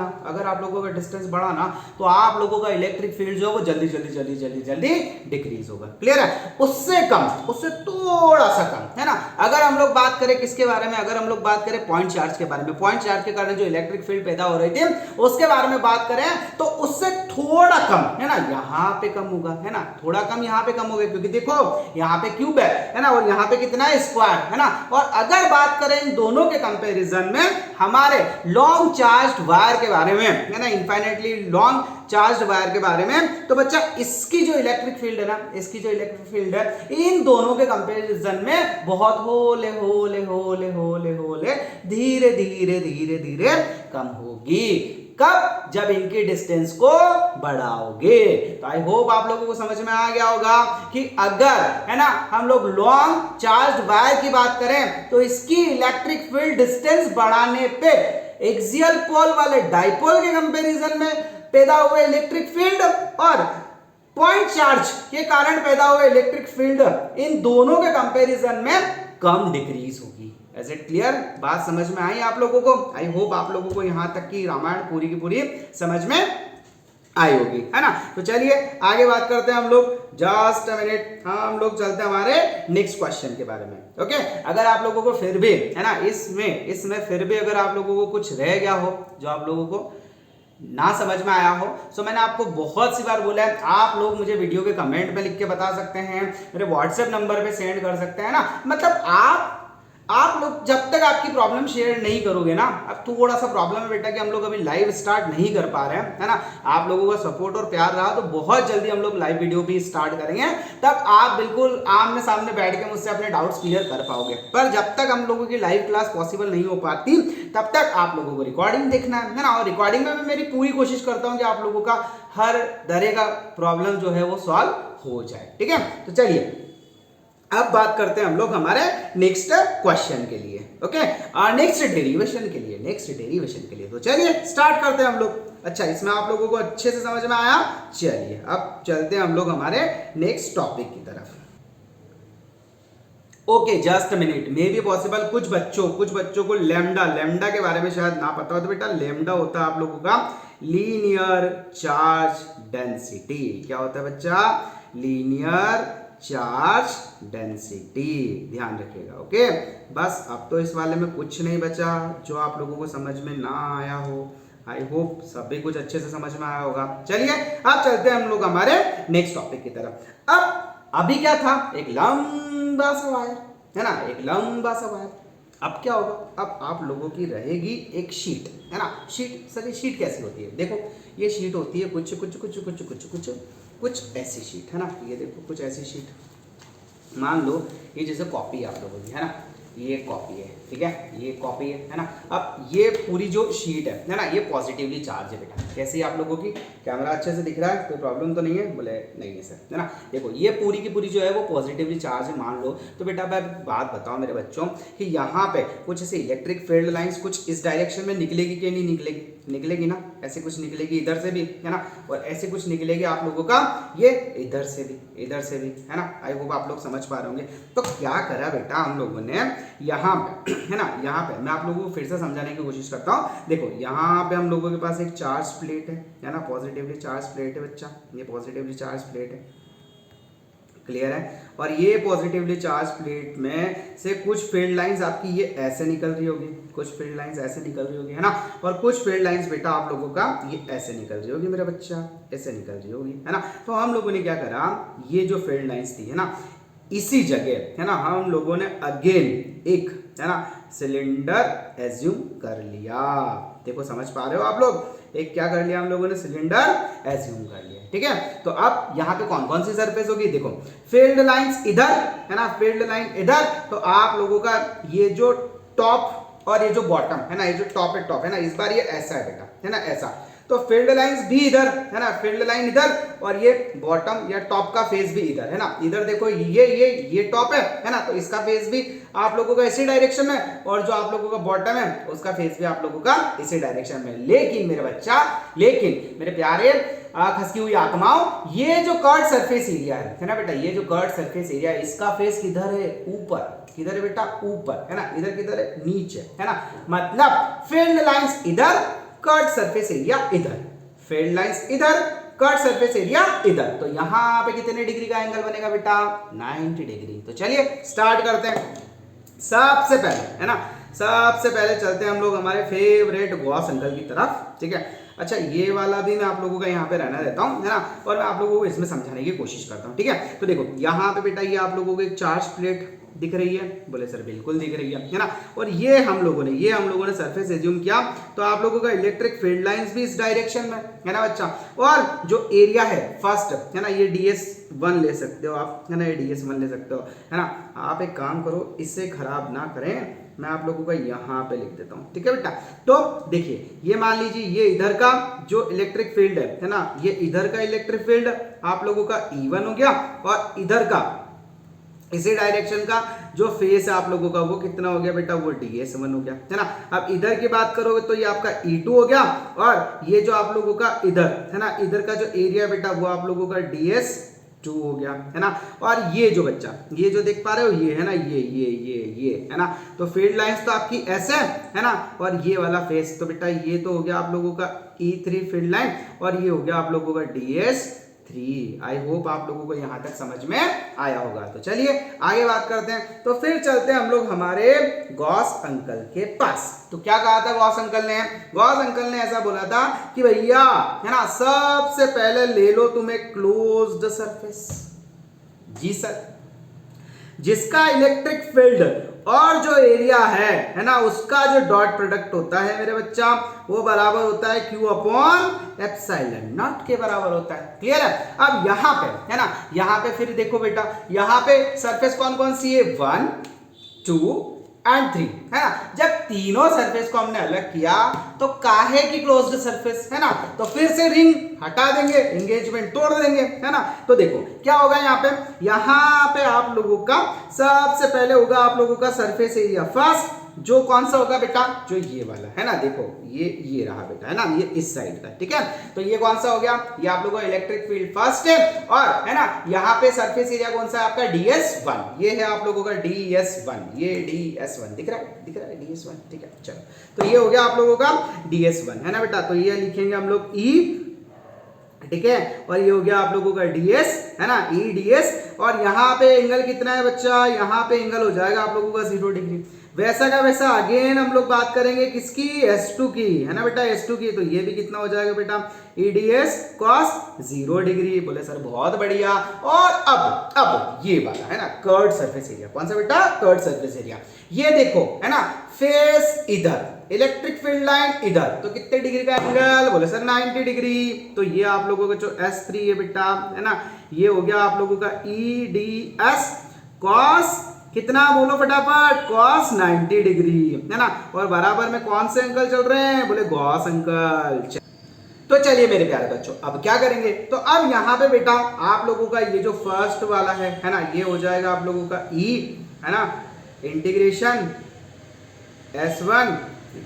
ना, तो आप लोगों का इलेक्ट्रिक फील्ड जो है वो जल्दी डिक्रीज होगा। क्लियर है? उससे थोड़ा सा कम, है ना। अगर हम लोग बात करें किसके बारे में, अगर हम लोग बात करें पॉइंट चार्ज के बारे में, पॉइंट चार्ज के कारण जो इलेक्ट्रिक फील्ड पैदा हो रही थी उसके बारे में बात करें तो उससे थोड़ा कम, है ना, यहाँ पे कम होगा, है ना, थोड़ा कम यहाँ पे कम होगा, क्योंकि देखो यहाँ पे क्यूब है ना, और यहाँ पे कितना है, स्क्वायर, है ना। और अगर बात करें इन दोनों के कंपैरिजन में हमारे लॉन्ग चार्ज्ड वायर के बारे में, है ना, इनफाइनाइटली लॉन्ग चार्ज्ड वायर के बारे में, तो बच्चा इसकी जो इलेक्ट्रिक फील्ड है ना, इन दोनों के कंपैरिजन में बहुत होले धीरे धीरे कम होगी। कब? जब इनकी डिस्टेंस को बढ़ाओगे। तो आई होप आप लोगों को समझ में आ गया होगा कि अगर है ना हम लोग लॉन्ग चार्ज वायर की बात करें तो इसकी इलेक्ट्रिक फील्ड डिस्टेंस बढ़ाने पे एक्सियल पोल वाले डाइपोल के कंपैरिजन में पैदा हुए इलेक्ट्रिक फील्ड और पॉइंट चार्ज के कारण पैदा हुए इलेक्ट्रिक फील्ड इन दोनों के कंपैरिजन में कम डिक्रीज होगी। Is it clear? बात समझ में आई आप लोगों को? आई होप आप लोगों को यहां तक की रामायण पूरी की पूरी समझ में आई होगी, है ना। तो चलिए आगे बात करते हैं हम लोग। जस्ट अ मिनट, हम लोग चलते हैं हमारे नेक्स्ट क्वेश्चन के बारे में। ओके, अगर आप लोगों को फिर भी है ना इसमें फिर भी अगर आप लोगों को कुछ रह गया हो जो आप लोगों को ना समझ में आया हो, तो मैंने आपको बहुत सी बार बोला है आप लोग मुझे वीडियो के कमेंट में लिख के बता सकते हैं, मेरे व्हाट्सएप नंबर पे सेंड कर सकते हैं ना। मतलब आप लोग जब तक आपकी प्रॉब्लम शेयर नहीं करोगे ना, अब थोड़ा सा प्रॉब्लम है बेटा कि हम लोग अभी लाइव स्टार्ट नहीं कर पा रहे हैं, है ना। आप लोगों का सपोर्ट और प्यार रहा तो बहुत जल्दी हम लोग लाइव वीडियो भी स्टार्ट करेंगे, तब आप बिल्कुल आमने सामने बैठ के मुझसे अपने डाउट्स क्लियर कर पाओगे। पर जब तक हम लोगों की लाइव क्लास पॉसिबल नहीं हो पाती तब तक आप लोगों को रिकॉर्डिंग देखना है ना। और रिकॉर्डिंग में मेरी पूरी कोशिश करता हूँ कि आप लोगों का हर तरह का प्रॉब्लम जो है वो सॉल्व हो जाए, ठीक है। तो चलिए अब बात करते हैं हम लोग हमारे नेक्स्ट क्वेश्चन के लिए। ओके, नेक्स्ट डेरिवेशन के लिए तो चलिए स्टार्ट करते हैं हम लोग। अच्छा, इसमें आप लोगों को अच्छे से समझ में आया? चलिए अब चलते हैं हम लोग हमारे नेक्स्ट टॉपिक की तरफ। Okay, just a minute, may be possible कुछ बच्चों को लेमडा के बारे में शायद ना पता हो। तो बेटा लेमडा होता है आप लोगों का लीनियर चार्ज डेंसिटी। क्या होता है बच्चा? लीनियर चार्ज डेंसिटी, ध्यान रखिएगा। ओके, बस अब तो इस वाले में कुछ नहीं बचा जो आप लोगों को समझ में ना आया हो। आई होप सभी कुछ अच्छे से समझ में आया होगा। चलिए अब चलते हैं हम लोग हमारे नेक्स्ट टॉपिक की तरफ। अभी क्या था? एक लंबा सा वायर, है ना, एक लंबा सा वायर। अब क्या होगा? अब आप लोगों की रहेगी एक शीट, है ना। शीट कैसी होती है? देखो ये शीट होती है कुछ ऐसी शीट, है ना। ये देखो कुछ ऐसी शीट, मान लो ये जैसे कॉपी है आप लोगों की, है ना, ये कॉपी है, ठीक है, ये कॉपी है ना। अब ये पूरी जो शीट है ना, ये पॉजिटिवली चार्ज है बेटा। कैसी है आप लोगों की? कैमरा अच्छे से दिख रहा है? कोई प्रॉब्लम तो नहीं है? बोले नहीं है सर, है ना। देखो ये पूरी की पूरी जो है वो पॉजिटिवली चार्ज है मान लो। तो बेटा मैं बात बताओ मेरे बच्चों कि यहाँ पे कुछ ऐसे इलेक्ट्रिक फील्ड लाइंस कुछ इस डायरेक्शन में निकलेगी कि नहीं निकलेगी? निकलेगी ना, ऐसे कुछ निकलेगी इधर से भी, है ना, और ऐसे कुछ निकलेगी आप लोगों का ये इधर से भी, है ना। आई होप आप लोग समझ पा रहे होंगे। तो क्या करा बेटा हम लोगों ने यहाँ पे, है ना, यहाँ पे मैं आप लोगों को फिर से समझाने की कोशिश करता हूँ। देखो यहाँ पे हम लोगों के पास एक चार्ज प्लेट है ना, पॉजिटिवली चार्ज प्लेट है बच्चा, ये पॉजिटिवली चार्ज प्लेट है, क्लियर है। और ये पॉजिटिवली चार्ज प्लेट में से कुछ फील्ड लाइंस आपकी ये ऐसे निकल रही होगी, कुछ फील्ड लाइंस ऐसे निकल रही होगी, है ना। और कुछ फील्ड लाइंस बेटा आप लोगों का ये ऐसे निकल रही होगी मेरा बच्चा, ऐसे निकल रही होगी, है ना। तो हम लोगों ने क्या करा, ये जो फील्ड लाइंस थी, है ना, इसी जगह, है ना, हम लोगों ने अगेन एक, है ना, सिलेंडर एज्यूम कर लिया। देखो समझ पा रहे हो आप लोग? एक क्या कर लिया हम लोगों ने? सिलेंडर एज्यूम कर लिया, ठीक है। तो अब यहाँ पे कौन कौन सी सरफेस होगी? देखो फील्ड लाइंस इधर, है ना, फील्ड लाइन इधर। तो आप लोगों का ये जो टॉप और ये जो बॉटम, है ना, ये जो टॉप है ना, इस बार ये ऐसा है बेटा, है ना, ऐसा। तो फील्ड लाइंस भी इधर, है ना, फील्ड लाइन इधर, और ये बॉटम या टॉप का फेस भी इधर, है ना। इधर देखो ये टॉप है ना, तो इसका फेस भी आप लोगों का इसी डायरेक्शन में, और जो आप लोगों का बॉटम है उसका फेस भी आप लोगों का इसी डायरेक्शन में। लेकिन मेरे बच्चा, लेकिन मेरे प्यारे खसकी हुई आत्माओं, ये जो कर्व सरफेस एरिया है ना बेटा, ये जो कर्व सरफेस एरिया है इसका फेस किधर है? ऊपर। किधर है बेटा? ऊपर, है ना। इधर किधर है? नीचे, है ना। मतलब फील्ड लाइंस इधर, कर्व सरफेस एरिया इधर, फील्ड लाइंस इधर, कर्व सरफेस एरिया इधर। तो यहाँ पे कितने डिग्री का एंगल बनेगा बेटा? 90 डिग्री। तो चलिए स्टार्ट करते हैं। सबसे पहले, है ना, सबसे पहले चलते हैं हम लोग हमारे फेवरेट गॉस अंकल की तरफ, ठीक है। अच्छा ये वाला भी मैं आप लोगों का यहाँ पे रहना देता हूँ, है ना, और मैं आप लोगों को इसमें समझाने की कोशिश करता हूँ, ठीक है। तो देखो यहाँ पे बेटा ये आप लोगों को एक चार्ज प्लेट दिख रही है? बोले सर बिल्कुल दिख रही है ना। और ये हम लोगों ने सरफेस एज्यूम किया, तो आप लोगों का इलेक्ट्रिक फील्ड लाइंस भी इस डायरेक्शन में, है ना बच्चा। और जो एरिया है फर्स्ट, है ना, ये DS1 ले सकते हो आप, है ना, ये DS1 ले सकते हो, है ना। आप एक काम करो, इससे खराब ना करें, मैं आप लोगों का यहाँ पे लिख देता हूँ, ठीक है बेटा। तो देखिए ये मान लीजिए ये इधर का जो इलेक्ट्रिक फील्ड है ना, ये इधर का इलेक्ट्रिक फील्ड आप लोगों का E1 हो गया, और इधर का इसी डायरेक्शन का जो फेस है आप लोगों का वो कितना हो गया बेटा, वो DS1 हो गया, है ना। अब इधर की बात करोगे तो ये आपका E2 हो गया, और ये जो आप लोगों का इधर है ना, इधर का जो एरिया बेटा वो आप लोगों का DS2 हो गया, है ना। और ये जो बच्चा ये जो देख पा रहे हो ये है ना, ये है ना, तो फील्ड लाइंस तो आपकी ऐसे है ना, और ये वाला फेस तो बेटा ये तो हो गया आप लोगों का E3 फील्ड लाइन, और ये हो गया आप लोगों का DS3। आई होप आप लोगों को यहां तक समझ में आया होगा। तो चलिए आगे बात करते हैं। तो फिर चलते हैं हम लोग हमारे गॉस अंकल के पास। तो क्या कहा था गॉस अंकल ने? गॉस अंकल ने ऐसा बोला था कि भैया है ना, सबसे पहले ले लो तुम एक क्लोज्ड सरफेस। जी सर, जिसका इलेक्ट्रिक फील्ड और जो एरिया है ना, उसका जो डॉट प्रोडक्ट होता है मेरे बच्चा, वो बराबर होता है Q अपॉन एप्सिलॉन नॉट के बराबर होता है। क्लियर है? अब यहां पे है ना, यहां पे फिर देखो बेटा, यहां पे सरफेस कौन कौन सी है, 1 2 एंड 3 है ना। जब तीनों सरफेस को हमने अलग किया तो काहे की क्लोज्ड सरफेस है ना, तो फिर से रिंग हटा देंगे, एंगेजमेंट तोड़ देंगे, है ना। तो देखो क्या होगा यहाँ पे आप लोगों का सबसे पहले होगा आप लोगों का सरफेस एरिया फर्स्ट, जो कौन सा होगा बेटा, जो ये वाला है ना, देखो ये रहा बेटा, है ना, ये इस साइड का, ठीक है। तो ये कौन सा हो गया, ये आप लोगों का इलेक्ट्रिक फील्ड फर्स्ट है, और है ना यहाँ पे सरफेस एरिया कौन सा है आपका, DS1। ये है आप लोगों का DS1, ये DS1 दिख रहा है DS1, ठीक है। चलो तो ये हो गया आप लोगों का DS1, है ना बेटा। तो ये लिखेंगे हम लोग E, ठीक है, और ये हो गया आप लोगों का DS, है ना, EDS। और यहाँ पे एंगल कितना है बच्चा, यहाँ पे एंगल हो जाएगा आप लोगों का 0 डिग्री। वैसा का वैसा अगेन हम लोग बात करेंगे किसकी, S2 की, है ना बेटा, S2 की। तो ये भी कितना हो जाएगा बेटा, EDS cos 0 डिग्री। बोले सर बहुत बढ़िया। और अब ये वाला है ना, कर्व्ड सरफेस एरिया, कौन सा बेटा, कर्व्ड सरफेस एरिया। ये देखो है ना, फेस इधर, इलेक्ट्रिक फील्ड लाइन इधर, तो कितने डिग्री का एंगल, बोले सर 90 डिग्री। तो ये आप लोगों का जो S3 है बेटा, है ना, ये हो गया आप लोगों का EDS cos कितना, बोलो फटाफट, cos 90 डिग्री, है ना। और बराबर में कौन से अंकल चल रहे हैं, बोले गॉस अंकल। तो चलिए मेरे प्यारे बच्चों, अब क्या करेंगे, तो अब यहाँ पे बेटा आप लोगों का ये जो फर्स्ट वाला है ना, ये हो जाएगा आप लोगों का E, है ना, इंटीग्रेशन S1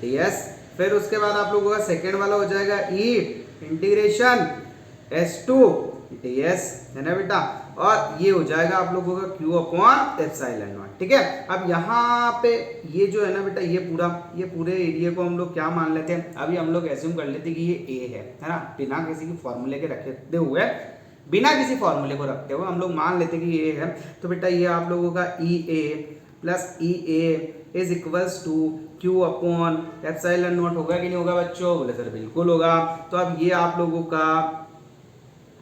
DS। फिर उसके बाद आप लोगों का सेकेंड वाला हो जाएगा E इंटीग्रेशन S2 DS, है ना बेटा। और ये हो जाएगा आप लोगों का Q अपॉन एप्सिलॉन नॉट, ठीक है। अब यहाँ पे ये जो है ना बेटा, ये पूरे एरिया को हम लोग क्या मान लेते हैं, अभी हम लोग एज्यूम कर लेते हैं कि ये A है ना, बिना किसी की फॉर्मूले के रखते हुए, बिना किसी फॉर्मूले को रखते हुए हम लोग मान लेते हैं कि ये है। तो बेटा ये आप लोगों का EA plus EA is equals to Q upon epsilon not, होगा कि नहीं होगा बच्चों, बोले सर बिल्कुल होगा। तो अब ये आप लोगों का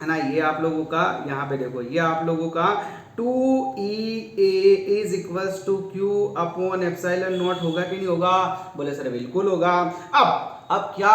है ना, ये आप लोगों का यहाँ पे देखो, ये आप लोगों का 2EA is equals to Q upon epsilon not, होगा कि नहीं होगा, बोले सर बिल्कुल होगा। अब क्या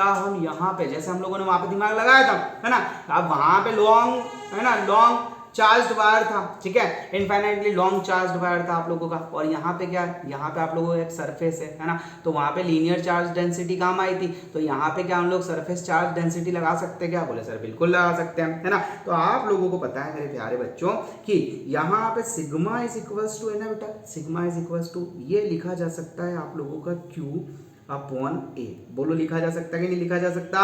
हम यहाँ पे, जैसे हम लोगों ने वहां पे दिमाग लगाया था, है ना, अब वहां पे लॉन्ग चार्ज्ड वायर था, ठीक है, इनफाइनाइटली लॉन्ग चार्ज्ड वायर था आप लोगों का। और यहाँ पे क्या, यहाँ पे आप लोगों को एक सरफेस है ना, तो वहाँ पे लीनियर चार्ज डेंसिटी काम आई थी, तो यहाँ पे क्या हम लोग सरफेस चार्ज डेंसिटी लगा सकते हैं क्या, बोले सर बिल्कुल लगा सकते हैं, है ना। तो आप लोगों को पता है मेरे प्यारे बच्चों कि यहाँ पे सिग्मा इज इक्वल्स टू, है ना बेटा, सिग्मा इज इक्वल्स टू, ये लिखा जा सकता है आप लोगों का Q अपॉन A। बोलो लिखा जा सकता है कि नहीं लिखा जा सकता,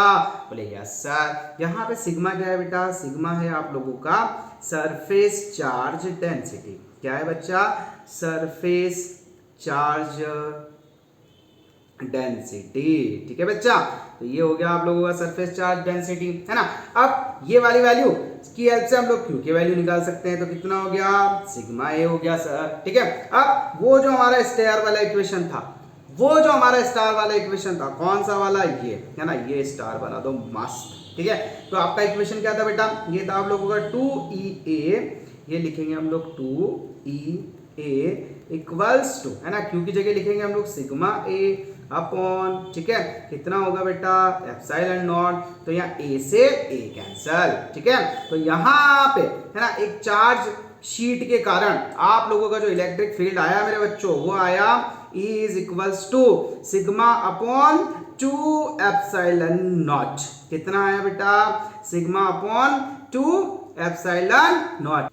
बोले यस सर। यहाँ पे सिग्मा क्या है बेटा, सिग्मा है आप लोगों का सरफेस चार्ज डेंसिटी। क्या है बच्चा, सरफेस चार्ज डेंसिटी, ठीक है बच्चा। तो ये हो गया आप लोगों का सरफेस चार्ज डेंसिटी, है ना। अब ये वाली वैल्यू की हेल्प से हम लोग Q की वैल्यू निकाल सकते हैं, तो कितना हो गया, सिग्मा A हो गया सर, ठीक है। अब वो जो हमारा स्टार वाला इक्वेशन था, कौन सा वाला, ये है ना, ये स्टार बना दो मस्त, ठीक है। तो आपका इक्वेशन क्या था बेटा, ये था आप लोगों का 2EA, ये लिखेंगे हम लोग 2EA इक्वल्स टू, है ना, Q की जगह लिखेंगे हम लोग सिग्मा A अपॉन, ठीक है, कितना होगा बेटा, एप्सिलॉन नॉट। तो यहाँ A से A कैंसल, ठीक है। तो यहाँ पे है ना, एक चार्ज शीट के कारण आप लोगों का जो इलेक्ट्रिक फील्ड आया मेरे बच्चों, वो आया E is equals to sigma upon 2 epsilon not. कितना आया बेटा? Sigma upon 2 epsilon not.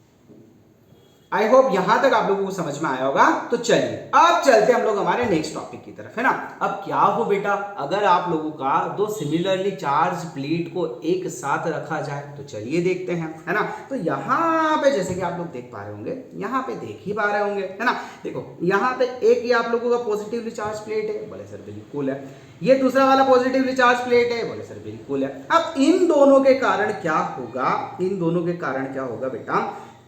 I hope यहां तक आप लोगों को समझ में आया होगा। तो चलिए अब चलते हम लोग हमारे नेक्स्ट टॉपिक की तरफ, है ना। अब क्या हो बेटा, अगर आप लोगों का दो सिमिलरली चार्ज प्लेट को एक साथ रखा जाए तो चलिए देखते हैं, है ना। तो यहाँ पे जैसे कि आप लोग देख पा रहे होंगे, यहाँ पे देख ही पा रहे होंगे, है ना। देखो यहाँ पे एक ही आप लोगों का पॉजिटिवली चार्ज प्लेट है, बोले सर बिल्कुल है। ये दूसरा वाला पॉजिटिवली चार्ज प्लेट है, बोले सर बिल्कुल है। अब इन दोनों के कारण क्या होगा, इन दोनों के कारण क्या होगा बेटा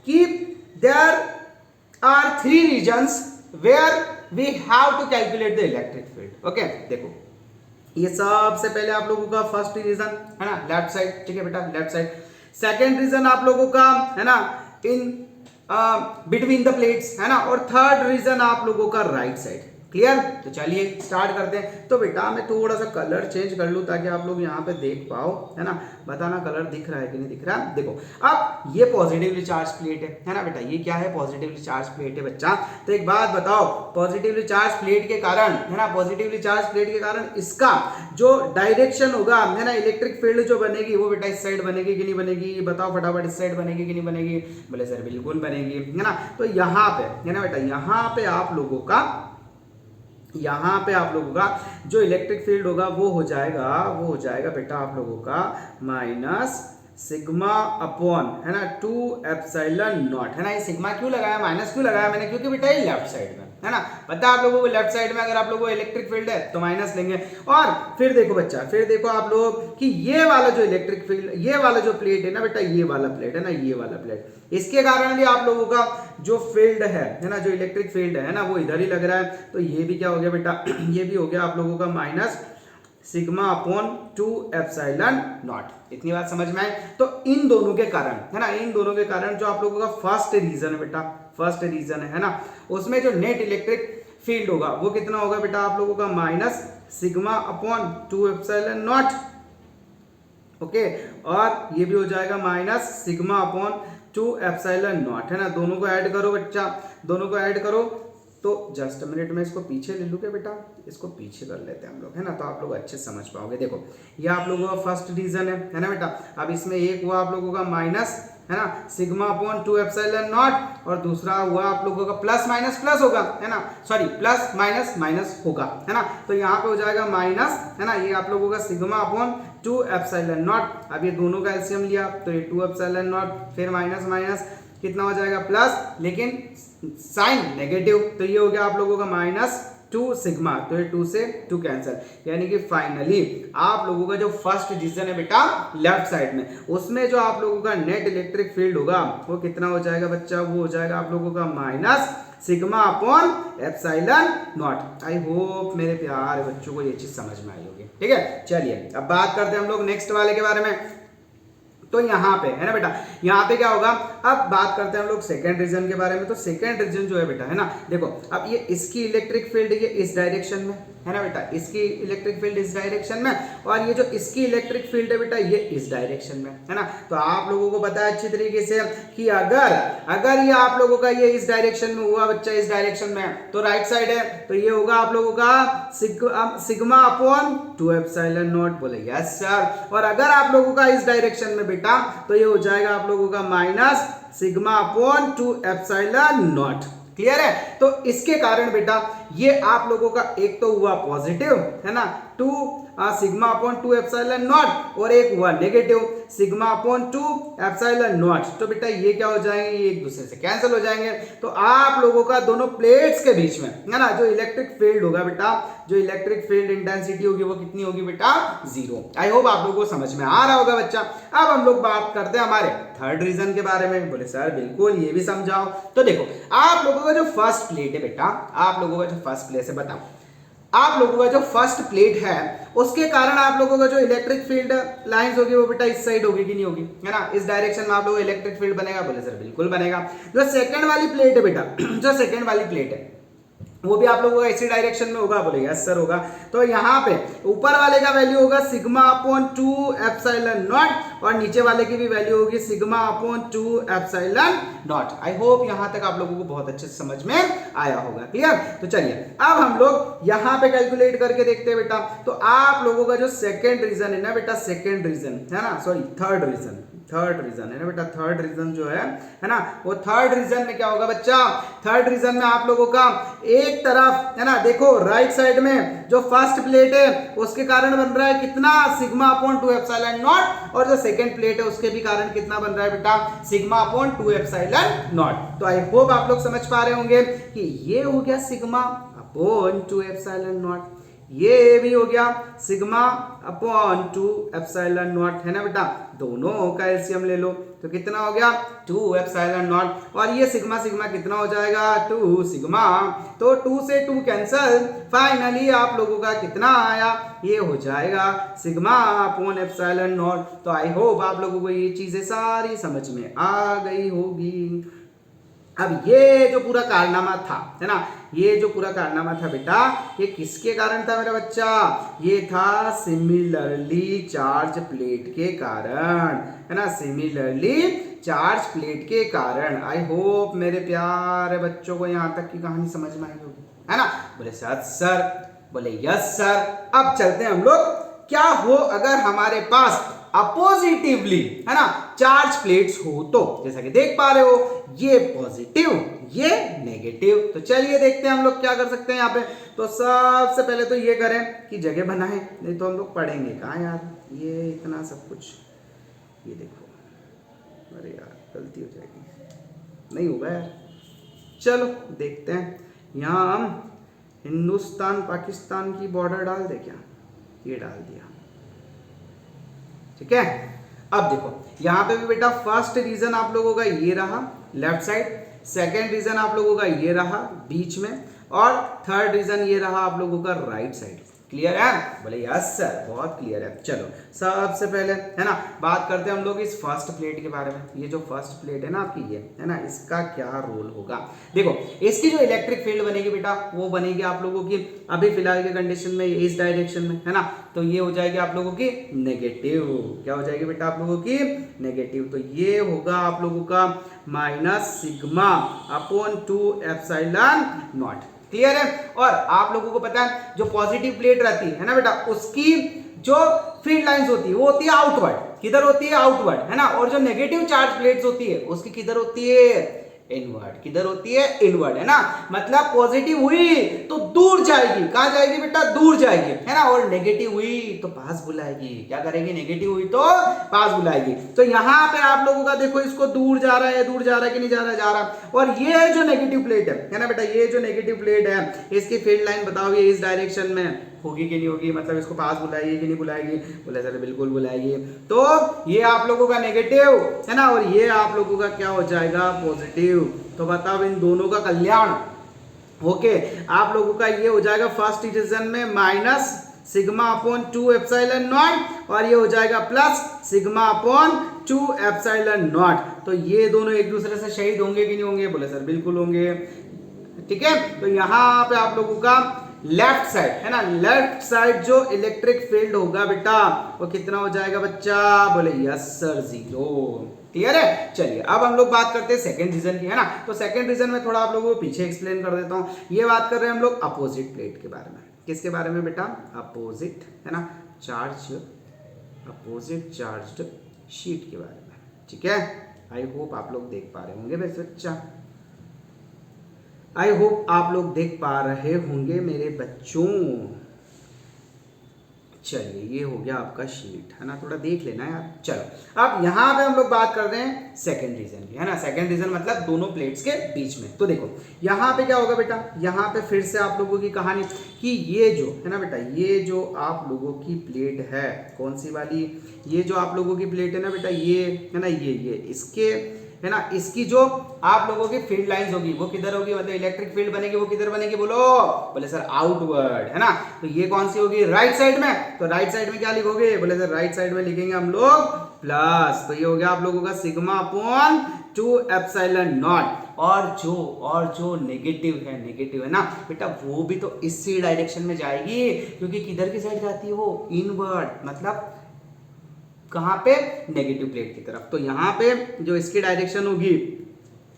कि there are 3 regions where we have to calculate the electric field. Okay, देखो ये सबसे पहले आप लोगों का फर्स्ट रीजन है ना, लेफ्ट साइड, ठीक है बेटा, लेफ्ट साइड। सेकंड रीजन आप लोगों का है ना इन बिटवीन द प्लेट्स, है ना। और थर्ड रीजन आप लोगों का राइट साइड। क्लियर? तो चलिए स्टार्ट करते हैं। तो बेटा मैं थोड़ा सा कलर चेंज कर लूं ताकि आप लोग यहाँ पे देख पाओ, है ना। बताना कलर दिख रहा है कि नहीं दिख रहा है। देखो अब ये पॉजिटिवली चार्ज प्लेट है ना बेटा, ये क्या है? पॉजिटिवली चार्ज प्लेट है बच्चा। तो एक बात बताओ, पॉजिटिवली चार्ज प्लेट के कारण, है ना, पॉजिटिवली चार्ज प्लेट के कारण इसका जो डायरेक्शन होगा, है ना, इलेक्ट्रिक फील्ड जो बनेगी वो बेटा इस साइड बनेगी कि नहीं बनेगी? बताओ फटाफट, इस साइड बनेगी कि नहीं बनेगी? बोले सर बिल्कुल बनेगी, है ना। तो यहाँ पे, है ना बेटा, यहाँ पे आप लोगों का जो इलेक्ट्रिक फील्ड होगा वो हो जाएगा बेटा आप लोगों का माइनस सिग्मा अपॉन, है ना, 2 एप्सिलॉन नॉट, है ना। ये सिग्मा क्यों लगाया, माइनस क्यों लगाया मैंने? क्योंकि बेटा ये लेफ्ट साइड में, है ना। पता है आप लोगों को लेफ्ट साइड में अगर आप लोगों को इलेक्ट्रिक फील्ड है तो माइनस लेंगे। और फिर देखो बच्चा, फिर देखो आप लोग कि ये वाला जो इलेक्ट्रिक फील्ड, ये वाला जो प्लेट है ना बेटा, ये वाला प्लेट है ना, ये वाला प्लेट, इसके कारण भी आप लोगों का जो फील्ड है ना, जो इलेक्ट्रिक फील्ड है ना, वो इधर ही लग रहा है। तो ये भी क्या हो गया बेटा, ये भी हो गया आप लोगों का minus sigma upon 2 epsilon not. इतनी बात समझ में आई? तो इन दोनों के कारण, है ना, इन दोनों के कारण जो आप लोगों का फर्स्ट रीजन है बेटा, फर्स्ट रीजन है ना, उसमें जो नेट इलेक्ट्रिक फील्ड होगा वो कितना होगा बेटा आप लोगों का? Minus sigma upon 2 epsilon not. Okay, और ये भी हो जाएगा minus sigma upon 2 epsilon not, है ना। दोनों को ऐड करो बच्चा, दोनों को ऐड करो। तो जस्ट मिनट में इसको पीछे ले लूँगा बेटा, इसको पीछे कर लेते हैं हम लोग, है ना, तो आप लोग अच्छे समझ पाओगे। देखो ये आप लोगों का फर्स्ट रीजन है ना बेटा। अब इसमें एक हुआ आप लोगों का माइनस, है ना, सिग्मा अपॉन 2 एप्सिलॉन नॉट, और दूसरा हुआ आप लोगों का प्लस माइनस प्लस होगा, है ना, सॉरी प्लस माइनस माइनस होगा, है ना। तो यहाँ पे हो जाएगा माइनस, है ना, ये आप लोगों का सिग्मा अपॉन 2 एप्सिलॉन नॉट। अब ये दोनों का एलसीएम लिया तो ये 2 एप्सिलॉन नॉट, फिर माइनस माइनस कितना हो जाएगा? प्लस, लेकिन साइन नेगेटिव, तो ये हो गया आप लोगों का माइनस 2 सिग्मा, तो ये 2 से 2 कैंसिल, यानी कि फाइनली आप लोगों का जो फर्स्ट रीजन है बेटा लेफ्ट साइड में, उसमें जो आप लोगों का नेट इलेक्ट्रिक फील्ड होगा वो कितना हो जाएगा बच्चा? वो हो जाएगा आप लोगों का minus sigma upon epsilon not. I hope मेरे प्यारे बच्चों को ये चीज समझ में आई होगी, ठीक है। चलिए अब बात करते हैं हम लोग नेक्स्ट वाले के बारे में। तो यहाँ पे, है ना बेटा, यहाँ पे क्या होगा? अब बात करते हैं हम लोग सेकंड रीजन के बारे में। तो सेकंड रीजन जो है बेटा, है ना, देखो अब ये इसकी इलेक्ट्रिक फील्ड ये इस डायरेक्शन में, है ना बेटा, इसकी इलेक्ट्रिक फील्ड इस डायरेक्शन में, और ये जो इसकी इलेक्ट्रिक फील्ड है बेटा ये इस डायरेक्शन में, है ना। तो आप लोगों को पता है अच्छी तरीके से कि अगर ये आप लोगों का ये इस डायरेक्शन में हुआ बच्चा, इस डायरेक्शन में, तो राइट साइड है, तो ये होगा आप लोगों का सिग्मा अपॉन 2 एप्सिलॉन नॉट। बोले यस सर। और अगर आप लोगों का इस डायरेक्शन में बेटा, तो ये हो जाएगा आप लोगों का minus sigma upon 2 epsilon naught. Clear है? तो इसके कारण बेटा ये आप लोगों का एक तो हुआ पॉजिटिव, है ना, 2 सिग्मा अपॉन 2 एप्सिलॉन नॉट, और एक हुआ negative sigma upon 2 epsilon not. तो बेटा ये क्या हो जाएंगे? ये एक दूसरे से कैंसिल हो जाएंगे। तो आप लोगों का दोनों प्लेट्स के बीच में, है ना, जो इलेक्ट्रिक फील्ड होगा बेटा, जो इलेक्ट्रिक फील्ड इंटेंसिटी होगी वो कितनी होगी बेटा? 0। आई होप आप लोगों को समझ में आ रहा होगा बच्चा। अब हम लोग बात करते हैं हमारे थर्ड रीजन के बारे में। बोले सर बिल्कुल, ये भी समझाओ। तो देखो आप लोगों का जो फर्स्ट प्लेट है बेटा, आप लोगों का जो फर्स्ट प्लेट है, बताओ आप लोगों का जो फर्स्ट प्लेट है उसके कारण आप लोगों का जो इलेक्ट्रिक फील्ड लाइंस होगी वो बेटा इस साइड होगी कि नहीं होगी, है ना, इस डायरेक्शन में आप लोगों को इलेक्ट्रिक फील्ड बनेगा। बोले सर बिल्कुल बनेगा। जो सेकंड वाली प्लेट है बेटा, जो सेकंड वाली प्लेट है वो भी आप लोगों का इसी डायरेक्शन में होगा, बोले यस सर होगा। तो यहाँ पे ऊपर वाले का वैल्यू होगा सिग्मा अपॉन 2 एप्सिलॉन नॉट और नीचे वाले की भी वैल्यू होगी sigma upon 2 epsilon not. I hope यहाँ तक आप लोगों को बहुत अच्छे से समझ में आया होगा, क्लियर। तो चलिए अब हम लोग यहाँ पे कैलकुलेट करके देखते हैं बेटा। तो आप लोगों का जो सेकेंड रीजन है ना बेटा, सेकेंड रीजन है ना, सॉरी थर्ड रीजन है ना बेटा, थर्ड रीजन जो है ना, वो थर्ड रीजन में क्या होगा बच्चा, थर्ड रीजन में आप लोगों का एक तरफ है ना, देखो राइट साइड में जो फर्स्ट प्लेट है उसके कारण बन रहा है कितना, सिग्मा अपॉन 2 एप्सिलॉन नॉट, और जो सेकंड प्लेट है उसके भी कारण कितना बन रहा है बेटा, सिग्मा अपॉन 2 एप्सिलॉन नॉट। तो आई होप आप लोग समझ पा रहे होंगे कि ये हो गया सिग्मा अपॉन 2 एप्सिलॉन नॉट, ये भी हो गया सिग्मा अपॉन 2 एप्सिलॉन नॉट, है ना बेटा। दोनों का एलसीएम ले लो तो कितना हो गया 2 एप्सिलॉन नॉट, और ये सिग्मा सिग्मा कितना हो जाएगा 2 सिग्मा, तो 2 से 2 कैंसल, फाइनली आप लोगों का कितना आया, ये हो जाएगा सिग्मा अपॉन एप्सिलॉन नॉट। तो आई होप आप लोगों को ये चीजें सारी समझ में आ गई होगी। अब ये जो पूरा कारनामा था है ना, ये जो पूरा कारनामा था बेटा, ये किसके कारण था मेरा बच्चा, ये था सिमिलरली चार्ज प्लेट के कारण, है ना, सिमिलरली चार्ज प्लेट के कारण। आई होप मेरे प्यारे बच्चों को यहाँ तक की कहानी समझ में आई होगी, है ना। बोले सर, बोले यस सर। अब चलते हैं हम लोग, क्या हो अगर हमारे पास अपोजिटिवली है ना चार्ज प्लेट्स हो, तो जैसा कि देख पा रहे हो ये पॉजिटिव ये नेगेटिव। तो चलिए देखते हैं हम लोग क्या कर सकते हैं यहाँ पे। तो सबसे पहले तो ये करें कि जगह बनाएं, नहीं तो हम लोग पढ़ेंगे कहाँ यार, ये इतना सब कुछ, ये देखो, अरे यार गलती हो जाएगी, नहीं होगा यार। चलो देखते हैं, यहाँ हम हिंदुस्तान पाकिस्तान की बॉर्डर डाल दे क्या, ये डाल दिया, ठीक है। अब देखो यहाँ पे भी बेटा फर्स्ट रीजन आप लोगों का ये रहा लेफ्ट साइड, सेकेंड रीजन आप लोगों का ये रहा बीच में, और थर्ड रीजन ये रहा आप लोगों का राइट साइड। क्लियर है, बोले यस सर, बहुत क्लियर है। चलो सबसे पहले है ना बात करते हैं हम लोग इस फर्स्ट प्लेट के बारे में। ये जो फर्स्ट प्लेट है ना आपकी, ये है ना, इसका क्या रोल होगा। देखो इसकी जो इलेक्ट्रिक फील्ड बनेगी बेटा, वो बनेगी आप लोगों की अभी फिलहाल के कंडीशन में इस डायरेक्शन में, है ना। तो ये हो जाएगी आप लोगों की नेगेटिव, क्या हो जाएगी बेटा आप लोगों की नेगेटिव। तो ये होगा आप लोगों का minus sigma upon 2 epsilon naught. Clear है। और आप लोगों को पता है जो पॉजिटिव प्लेट रहती है ना बेटा, उसकी जो फील्ड लाइंस होती है वो होती है आउटवर्ड, किधर होती है आउटवर्ड, है ना। और जो नेगेटिव चार्ज प्लेट्स होती है उसकी किधर होती है इनवर्ड, किधर होती है इनवर्ड, है ना। मतलब पॉजिटिव हुई तो दूर जाएगी, कहां जाएगी बेटा, दूर जाएगी, है ना। और नेगेटिव हुई तो पास बुलाएगी, क्या करेगी, नेगेटिव हुई तो पास बुलाएगी। तो यहाँ पे आप लोगों का देखो इसको दूर जा रहा है, दूर जा रहा है कि नहीं जा रहा है, जा रहा है। और ये जो नेगेटिव प्लेट है ना बेटा, ये जो नेगेटिव प्लेट है इसकी फील्ड लाइन बताओ ये इस डायरेक्शन में होगी कि नहीं होगी, मतलब इसको पास बुलाएगी कि नहीं बुलाएगी, बोले सर बिल्कुल बुलाएगी। तो ये आप लोगों का नेगेटिव है ना, और ये आप लोगों का क्या हो जाएगा पॉजिटिव। तो बताओ इन दोनों का कल्याण ओके, आप लोगों का ये हो जाएगा फर्स्ट रीजन में minus sigma upon 2 epsilon not, और ये हो जाएगा plus sigma upon 2 epsilon not. तो ये दोनों एक दूसरे से शहीद होंगे कि नहीं होंगे, बोले सर बिल्कुल होंगे, ठीक है। तो यहाँ पे आप लोगों का लेफ्ट साइड है ना, लेफ्ट साइड जो इलेक्ट्रिक फील्ड होगा बेटा वो कितना हो जाएगा बच्चा, बोले यस सर 0। क्लियर है। चलिए अब हम लोग बात करते हैं सेकंड रीजन की, है ना। तो सेकंड रीजन में थोड़ा आप लोगों को पीछे एक्सप्लेन कर देता हूँ। ये बात कर रहे हैं हम लोग अपोजिट प्लेट के बारे में। किसके बारे में बेटा, अपोजिट, है ना, चार्ज, अपोजिट चार्ज्ड शीट के बारे में, ठीक है। आई होप आप लोग देख पा रहे होंगे वैसे बच्चा, आई होप आप लोग देख पा रहे होंगे मेरे बच्चों। चलिए ये हो गया आपका शीट, है ना, थोड़ा देख लेना यार। चलो अब यहाँ पे हम लोग बात कर रहे हैं सेकंड रीजन की, है ना। सेकंड रीजन मतलब दोनों प्लेट्स के बीच में। तो देखो यहाँ पे क्या होगा बेटा, यहाँ पे फिर से आप लोगों की कहानी कि ये जो है ना बेटा, ये जो आप लोगों की प्लेट है, कौन सी वाली, ये जो आप लोगों की प्लेट है ना बेटा, ये है ना, ये इसके है ना, इसकी जो आप लोगों की फील्ड लाइंस होगी वो किधर होगी, मतलब इलेक्ट्रिक फील्ड बनेगी वो किधर बनेगी, बोलो, बोले सर आउटवर्ड, है ना। तो ये कौन सी होगी, राइट साइड में। तो राइट साइड में क्या लिखोगे, बोले सर राइट साइड में लिखेंगे हम लोग प्लस। तो ये हो गया आप लोगों का सिग्मा अपॉन 2 एप्सिलॉन नॉट। और जो नेगेटिव है ना बेटा, वो भी तो इसी डायरेक्शन में जाएगी, क्योंकि किधर की साइड जाती है वो, इनवर्ड, मतलब कहाँ पे, नेगेटिव प्लेट की तरफ। तो यहाँ पे जो इसकी डायरेक्शन होगी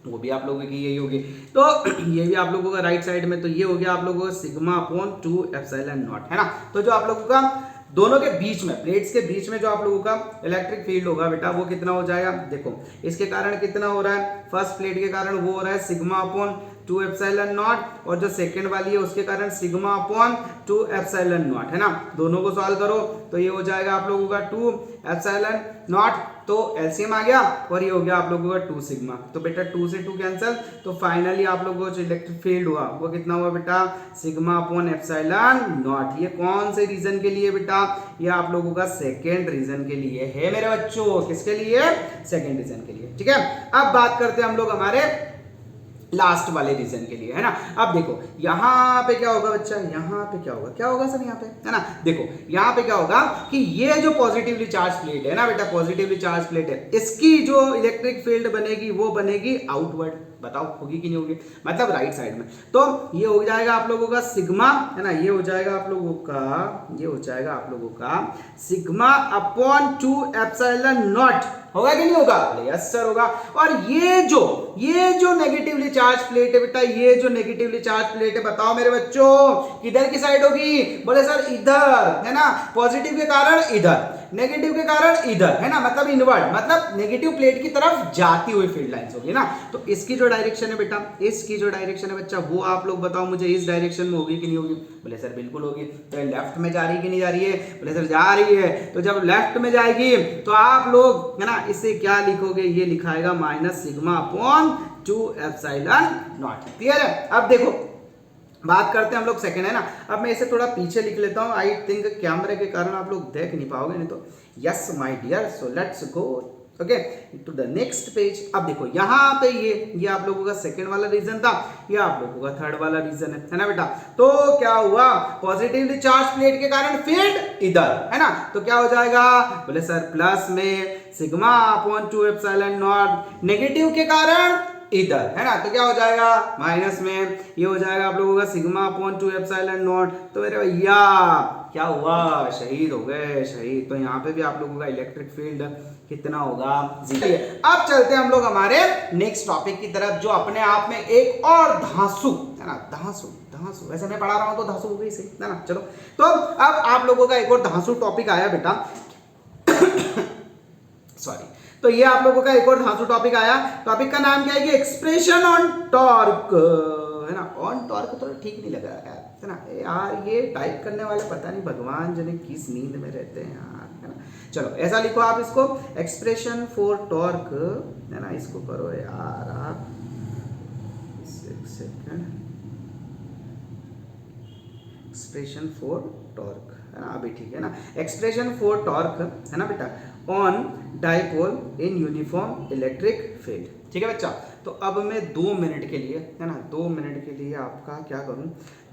वो भी आप लोगों की यही होगी, तो ये भी आप लोगों का राइट साइड में, तो ये हो गया आप लोगों का सिग्मा अपॉन 2 एप्सिलॉन नॉट, है ना। तो जो आप लोगों का दोनों के बीच में, प्लेट्स के बीच में जो आप लोगों का इलेक्ट्रिक फील्ड होगा बेटा, वो कितना हो जाएगा, देखो इसके कारण कितना हो रहा है, फर्स्ट प्लेट के कारण वो हो रहा है सिग्मा अपॉन 2 एप्सिलॉन नॉट, और जो सेकंड वाली है उसके कारण सिग्मा अपॉन 2 एप्सिलॉन नॉट, है ना। दोनों को सॉल्व करो तो ये हो जाएगा आप लोगों का 2 एप्सिलॉन नॉट, तो एलसीएम आ गया, और ये हो गया आप लोगों का 2 सिग्मा। तो बेटा 2 से 2 कैंसिल, तो फाइनली आप लोगों को जो इलेक्ट्रिक फील्ड हुआ वो कितना हुआ बेटा, सिग्मा अपॉन एप्सिलॉन नॉट। ये कौन से रीजन के लिए बेटा, ये आप लोगों का सेकेंड रीजन के लिए है मेरे बच्चों। किसके लिए, सेकेंड रीजन के लिए, ठीक है। अब बात करते हैं हम लोग हमारे लास्ट वाले रीजन के लिए, है ना। अब देखो यहाँ पे क्या होगा बच्चा, यहाँ पे क्या होगा, क्या होगा सर यहाँ पे, है ना। देखो यहाँ पे क्या होगा कि ये जो पॉजिटिवली चार्ज प्लेट है ना बेटा, पॉजिटिवली चार्ज प्लेट है, इसकी जो इलेक्ट्रिक फील्ड बनेगी वो बनेगी आउटवर्ड। बताओ होगी कि नहीं होगी, मतलब राइट साइड में। तो ये हो जाएगा आप लोगों का सिग्मा, है ना, ये हो जाएगा आप लोगों का, ये हो जाएगा आप लोगों का सिग्मा अपॉन 2 एप्सिलॉन नॉट, होगा कि नहीं होगा, यस सर होगा। और ये जो नेगेटिवली चार्ज प्लेट है बेटा, ये जो नेगेटिवली चार्ज प्लेट है, बताओ मेरे बच्चों किधर की साइड होगी, बोले सर इधर, है ना। पॉजिटिव के कारण इधर, नेगेटिव के कारण इधर, है ना, मतलब इनवर्ड, मतलब नेगेटिव प्लेट की तरफ जाती हुई फील्ड लाइंस होगी ना। तो इसकी जो डायरेक्शन है बेटा, इसकी जो डायरेक्शन है बच्चा, वो आप लोग बताओ मुझे, इस डायरेक्शन में होगी कि नहीं होगी, बोले सर बिल्कुल होगी। तो लेफ्ट में जा रही है कि नहीं जा रही है, बोले सर जा रही है। तो जब लेफ्ट में जाएगी तो आप लोग, है ना, इसे क्या लिखोगे, ये लिखाएगा minus sigma upon 2 epsilon naught, clear है। अब देखो बात करते हैं हम लोग सेकंड, है ना। अब मैं इसे थोड़ा पीछे लिख लेता हूं, आई थिंक कैमरे के कारण आप लोग देख नहीं पाओगे, नहीं तो yes my dear, so let's go okay to the next page. अब देखो यहाँ पे ये आप लोगों का सेकंड वाला रीजन था, ये आप लोगों का थर्ड वाला रीजन है ना बेटा। तो क्या हुआ, पॉजिटिवली चार्ज प्लेट के कारण फील्ड इधर, है ना। तो क्या हो जाएगा, बोले सर प्लस में sigma upon 2 epsilon not, negative के कारण इधर, है ना। तो क्या हो जाएगा, माइनस में ये हो जाएगा आप लोगों का सिग्मा अपॉन 2 एप्सिलॉन नॉट। तो मेरे भैया क्या हुआ, शहीद हो गए, शहीद। तो यहाँ पे भी आप लोगों का इलेक्ट्रिक फील्ड कितना होगा, 0। अब चलते हैं हम लोग हमारे नेक्स्ट टॉपिक की तरफ, जो अपने आप में एक और धांसू, है ना, धांसू वैसे मैं पढ़ा रहा हूं तो धांसू हो गई सही, है ना। चलो तो अब आप लोगों का एक और धांसू टॉपिक आया बेटा सॉरी। तो ये आप लोगों का एक और धांसू टॉपिक आया, टॉपिक का नाम क्या है, एक्सप्रेशन ऑन टॉर्क, है ना। ऑन टॉर्क तो ठीक नहीं लगा यार, है ना यार, ये टाइप करने वाले पता नहीं भगवान जाने किस नींद में रहते हैं यार, है ना। चलो ऐसा लिखो आप इसको, एक्सप्रेशन फॉर टॉर्क, है ना। इसको करो यार आप, एक सेकंड, एक्सप्रेशन फॉर टॉर्क, है ना, अभी ठीक है ना। एक्सप्रेशन फॉर टॉर्क, है ना बेटा, on dipole in uniform electric field, ठीक है बच्चा। तो अब मैं 2 मिनट के लिए, है ना, 2 मिनट के लिए आपका क्या करूं,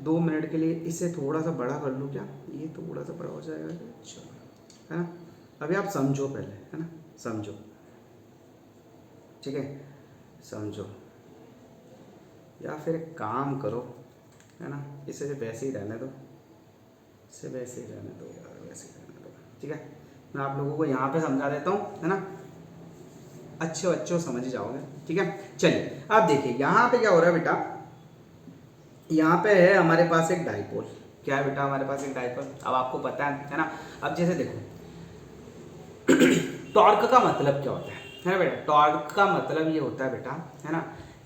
2 मिनट के लिए इसे थोड़ा सा बड़ा कर लूं क्या, ये थोड़ा सा बड़ा हो जाएगा, चलो, है ना। अभी आप समझो पहले, है ना, समझो, ठीक है, समझो, या फिर एक काम करो, है ना, इसे वैसे ही रहने दो, इसे वैसे ही रहने दो यार, वैसे ही रहने दो, ठीक है। मैं आप लोगों को यहाँ पे समझा देता हूँ, है ना, अच्छे बच्चों समझ जाओगे, ठीक है। चलिए अब देखिए यहाँ पे क्या हो रहा है बेटा, यहाँ पे है हमारे पास एक डाइपोल, क्या है बेटा, हमारे पास एक डाइपोल। अब आपको पता है ना। अब जैसे देखो टॉर्क का मतलब क्या होता है ना बेटा, टॉर्क का मतलब ये होता है बेटा, है ना,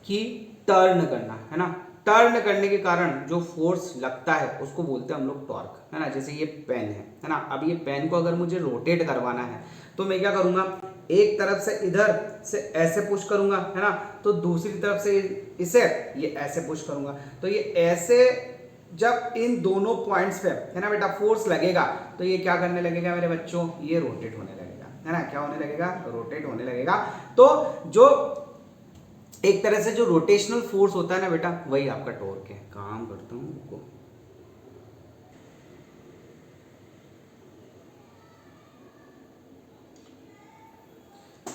कि टर्न करना, है ना। टर्न करने के कारण जो फोर्स लगता है उसको बोलते हैं हम लोग टॉर्क, है ना। जैसे ये पेन है ना, अब ये पेन को अगर मुझे रोटेट करवाना है तो मैं क्या करूंगा, एक तरफ से इधर से ऐसे पुश करूंगा, है ना, तो दूसरी तरफ से इसे ये ऐसे पुश करूंगा। तो ये ऐसे जब इन दोनों पॉइंट्स पे, है ना बेटा, फोर्स लगेगा तो ये क्या करने लगेगा मेरे बच्चों, ये रोटेट होने लगेगा, है ना। क्या होने लगेगा, रोटेट होने लगेगा। तो जो एक तरह से जो रोटेशनल फोर्स होता है ना बेटा, वही आपका टॉर्क है। काम करता हूं को,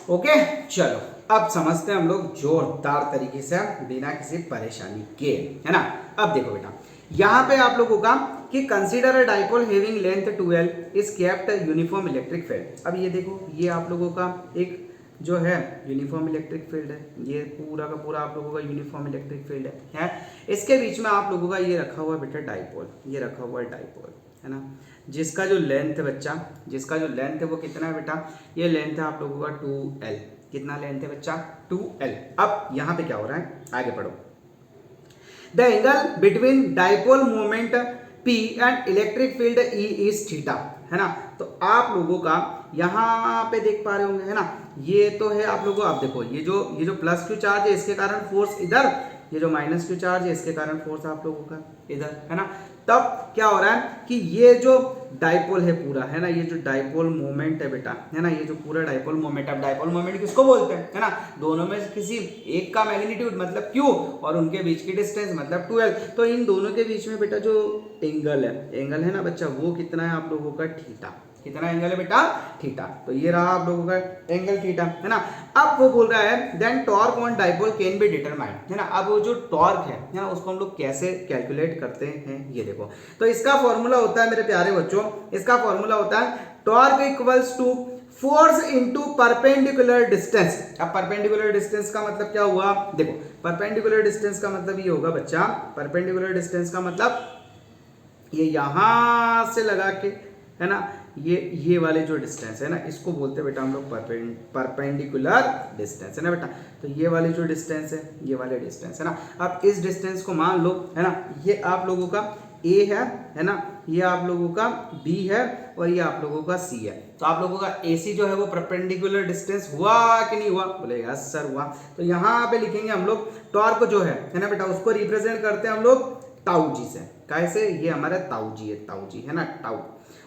ओके चलो अब समझते हैं हम लोग जोरदार तरीके से बिना किसी परेशानी के, है ना। अब देखो बेटा, यहाँ पे आप लोगों का कि consider a dipole having length 12 is kept uniform electric field. अब ये देखो, ये आप लोगों का एक जो है यूनिफॉर्म इलेक्ट्रिक फील्ड है, ये पूरा का पूरा आप लोगों का यूनिफॉर्म इलेक्ट्रिक फील्ड है। इसके बीच में आप लोगों का ये रखा हुआ है बेटा डाइपोल, ये रखा हुआ है डाइपोल, है ना, जिसका जो लेंथ है बच्चा, जिसका जो लेंथ है वो कितना है बेटा, ये लेंथ है आप लोगों का 2L। कितना लेंथ है बच्चा, 2L। अब यहाँ पे क्या हो रहा है, आगे पढ़ो। The angle between dipole moment P and electric field E is theta, है ना। तो आप लोगों का यहाँ पे देख पा रहे होंगे, है ना, ये तो है आप लोगों, आप देखो ये जो प्लस क्यू चार्ज है इसके कारण फोर्स इधर, ये जो माइनस क्यू चार्ज है इसके कारण फोर्स आप लोगों का इधर, है ना। तब क्या हो रहा है कि ये जो डाइपोल है पूरा, है ना, ये जो डाइपोल मोमेंट है बेटा, है ना, ये जो पूरा डाइपोल मोमेंट, अब डाइपोल मोमेंट किसको बोलते हैं, है ना, दोनों में से किसी एक का मैग्नीट्यूड मतलब Q और उनके बीच की डिस्टेंस मतलब 12। तो इन दोनों के बीच में बेटा जो एंगल है ना बच्चा, वो कितना है आप लोगों का थीटा। कितना एंगल है बेटा, थीटा। तो ये रहा आप लोगों का एंगल थीटा, है ना। अब वो बोल रहा है then torque on dipole can be determined, है ना। अब वो जो टॉर्क है ना, उसको हम लोग कैसे कैलकुलेट करते हैं, ये देखो। तो इसका फॉर्मूला होता है मेरे प्यारे बच्चों, इसका फॉर्मूला होता है torque equals to force into perpendicular distance. अब परपेंडिकुलर डिस्टेंस का मतलब क्या हुआ, देखो परपेंडिकुलर डिस्टेंस का मतलब ये होगा बच्चा, परपेंडिकुलर डिस्टेंस का मतलब ये यहां से लगा के, है ना, ये वाले जो डिस्टेंस है ना, इसको बोलते हैं बेटा हम लोग परपेंडिकुलर डिस्टेंस, है ना बेटा। तो ये वाली जो डिस्टेंस है, ये वाले डिस्टेंस है ना। अब इस डिस्टेंस को मान लो, है ना, ये आप लोगों का A है ना, ये आप लोगों का B है और ये आप लोगों का C है। तो आप लोगों का AC जो है वो परपेंडिकुलर डिस्टेंस हुआ कि नहीं हुआ, बोले यस सर हुआ। तो यहाँ पे लिखेंगे हम लोग टॉर्क जो है ना बेटा, उसको रिप्रेजेंट करते हैं हम लोग टाउ जी से। कैसे, ये हमारा ताऊ जी है ना, टाउ।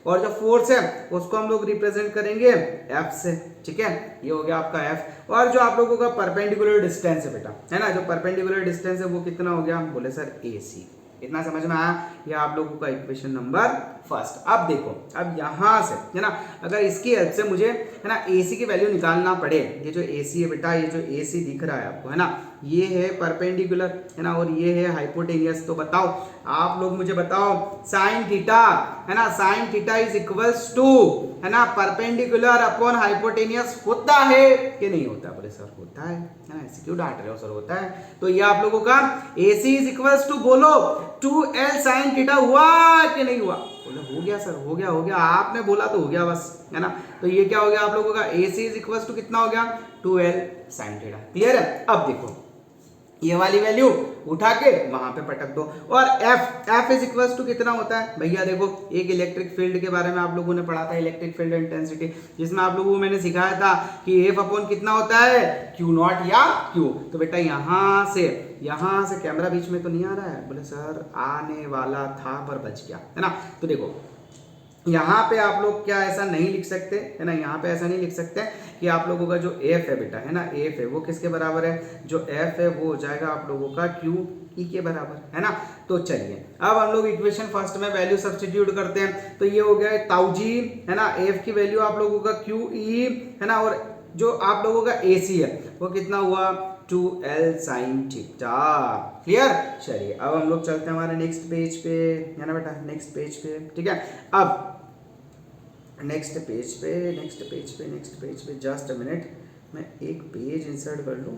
और जो फोर्स है उसको हम लोग रिप्रेजेंट करेंगे F से, ठीक है, ये हो गया आपका F। और जो आप लोगों का परपेंडिकुलर डिस्टेंस है बेटा, है ना, जो परपेंडिकुलर डिस्टेंस है वो कितना हो गया, बोले सर AC। इतना समझ में आया, ये आप लोगों का इक्वेशन नंबर फर्स्ट। अब देखो, अब यहां से, है ना, अगर इसकी हेल्प से मुझे, है ना, AC की वैल्यू निकालना पड़े, ये जो AC है बेटा, ये जो AC दिख रहा है आपको, है ना, ये है परपेंडिकुलर, है ना, और ये है हाइपोटेनियस। तो बताओ आप लोग, मुझे बताओ साइन थीटा, है ना, sine theta is equals to, है ना, परपेंडिकुलर अपॉन हाइपोटेनियस होता है कि नहीं होता, बोले सर होता है ना, ऐसे क्यों डांट रहे हो सर, होता है। तो ये आप लोगों का AC इज इक्वल्स टू, बोलो 2L साइन थीटा हुआ कि नहीं हुआ, बोले हो गया सर, हो गया, आपने बोला तो हो गया बस, है ना। तो ये क्या हो गया आप लोगों का, AC इज इक्वल्स टू कितना हो गया, 2L साइन थीटा। क्लियर है। अब देखो ये वाली वैल्यू उठा के वहां पे पटक दो, और F इज इक्वल्स टू कितना होता है भैया, देखो एक इलेक्ट्रिक फील्ड के बारे में आप लोगों ने पढ़ा था, इलेक्ट्रिक फील्ड इंटेंसिटी, जिसमें आप लोगों को मैंने सिखाया था कि F अपॉन कितना होता है, Q0 या Q। तो बेटा यहां से कैमरा बीच में तो नहीं आ रहा है, बोले सर आने वाला था पर बच गया, है ना। तो देखो यहाँ पे आप लोग क्या ऐसा नहीं लिख सकते, है ना, यहाँ पे ऐसा नहीं लिख सकते कि आप लोगों का जो F है बेटा, है ना, F है वो किसके बराबर है, जो F है वो हो जाएगा आप लोगों का QE के बराबर, है ना। तो चलिए अब हम लोग इक्वेशन फर्स्ट में वैल्यू सब्स्टिट्यूट करते हैं। तो ये हो गया ताऊ जी, है ना, F की वैल्यू आप लोगों का QE, है ना, और जो आप लोगों का AC है वो कितना हुआ, 2L साइन थीटा। क्लियर। चलिए अब हम लोग चलते हैं हमारे नेक्स्ट पेज पे, है ना बेटा, नेक्स्ट पेज पे, ठीक है। अब नेक्स्ट पेज पे जस्ट अ मिनट, मैं एक पेज इंसर्ट कर लूं।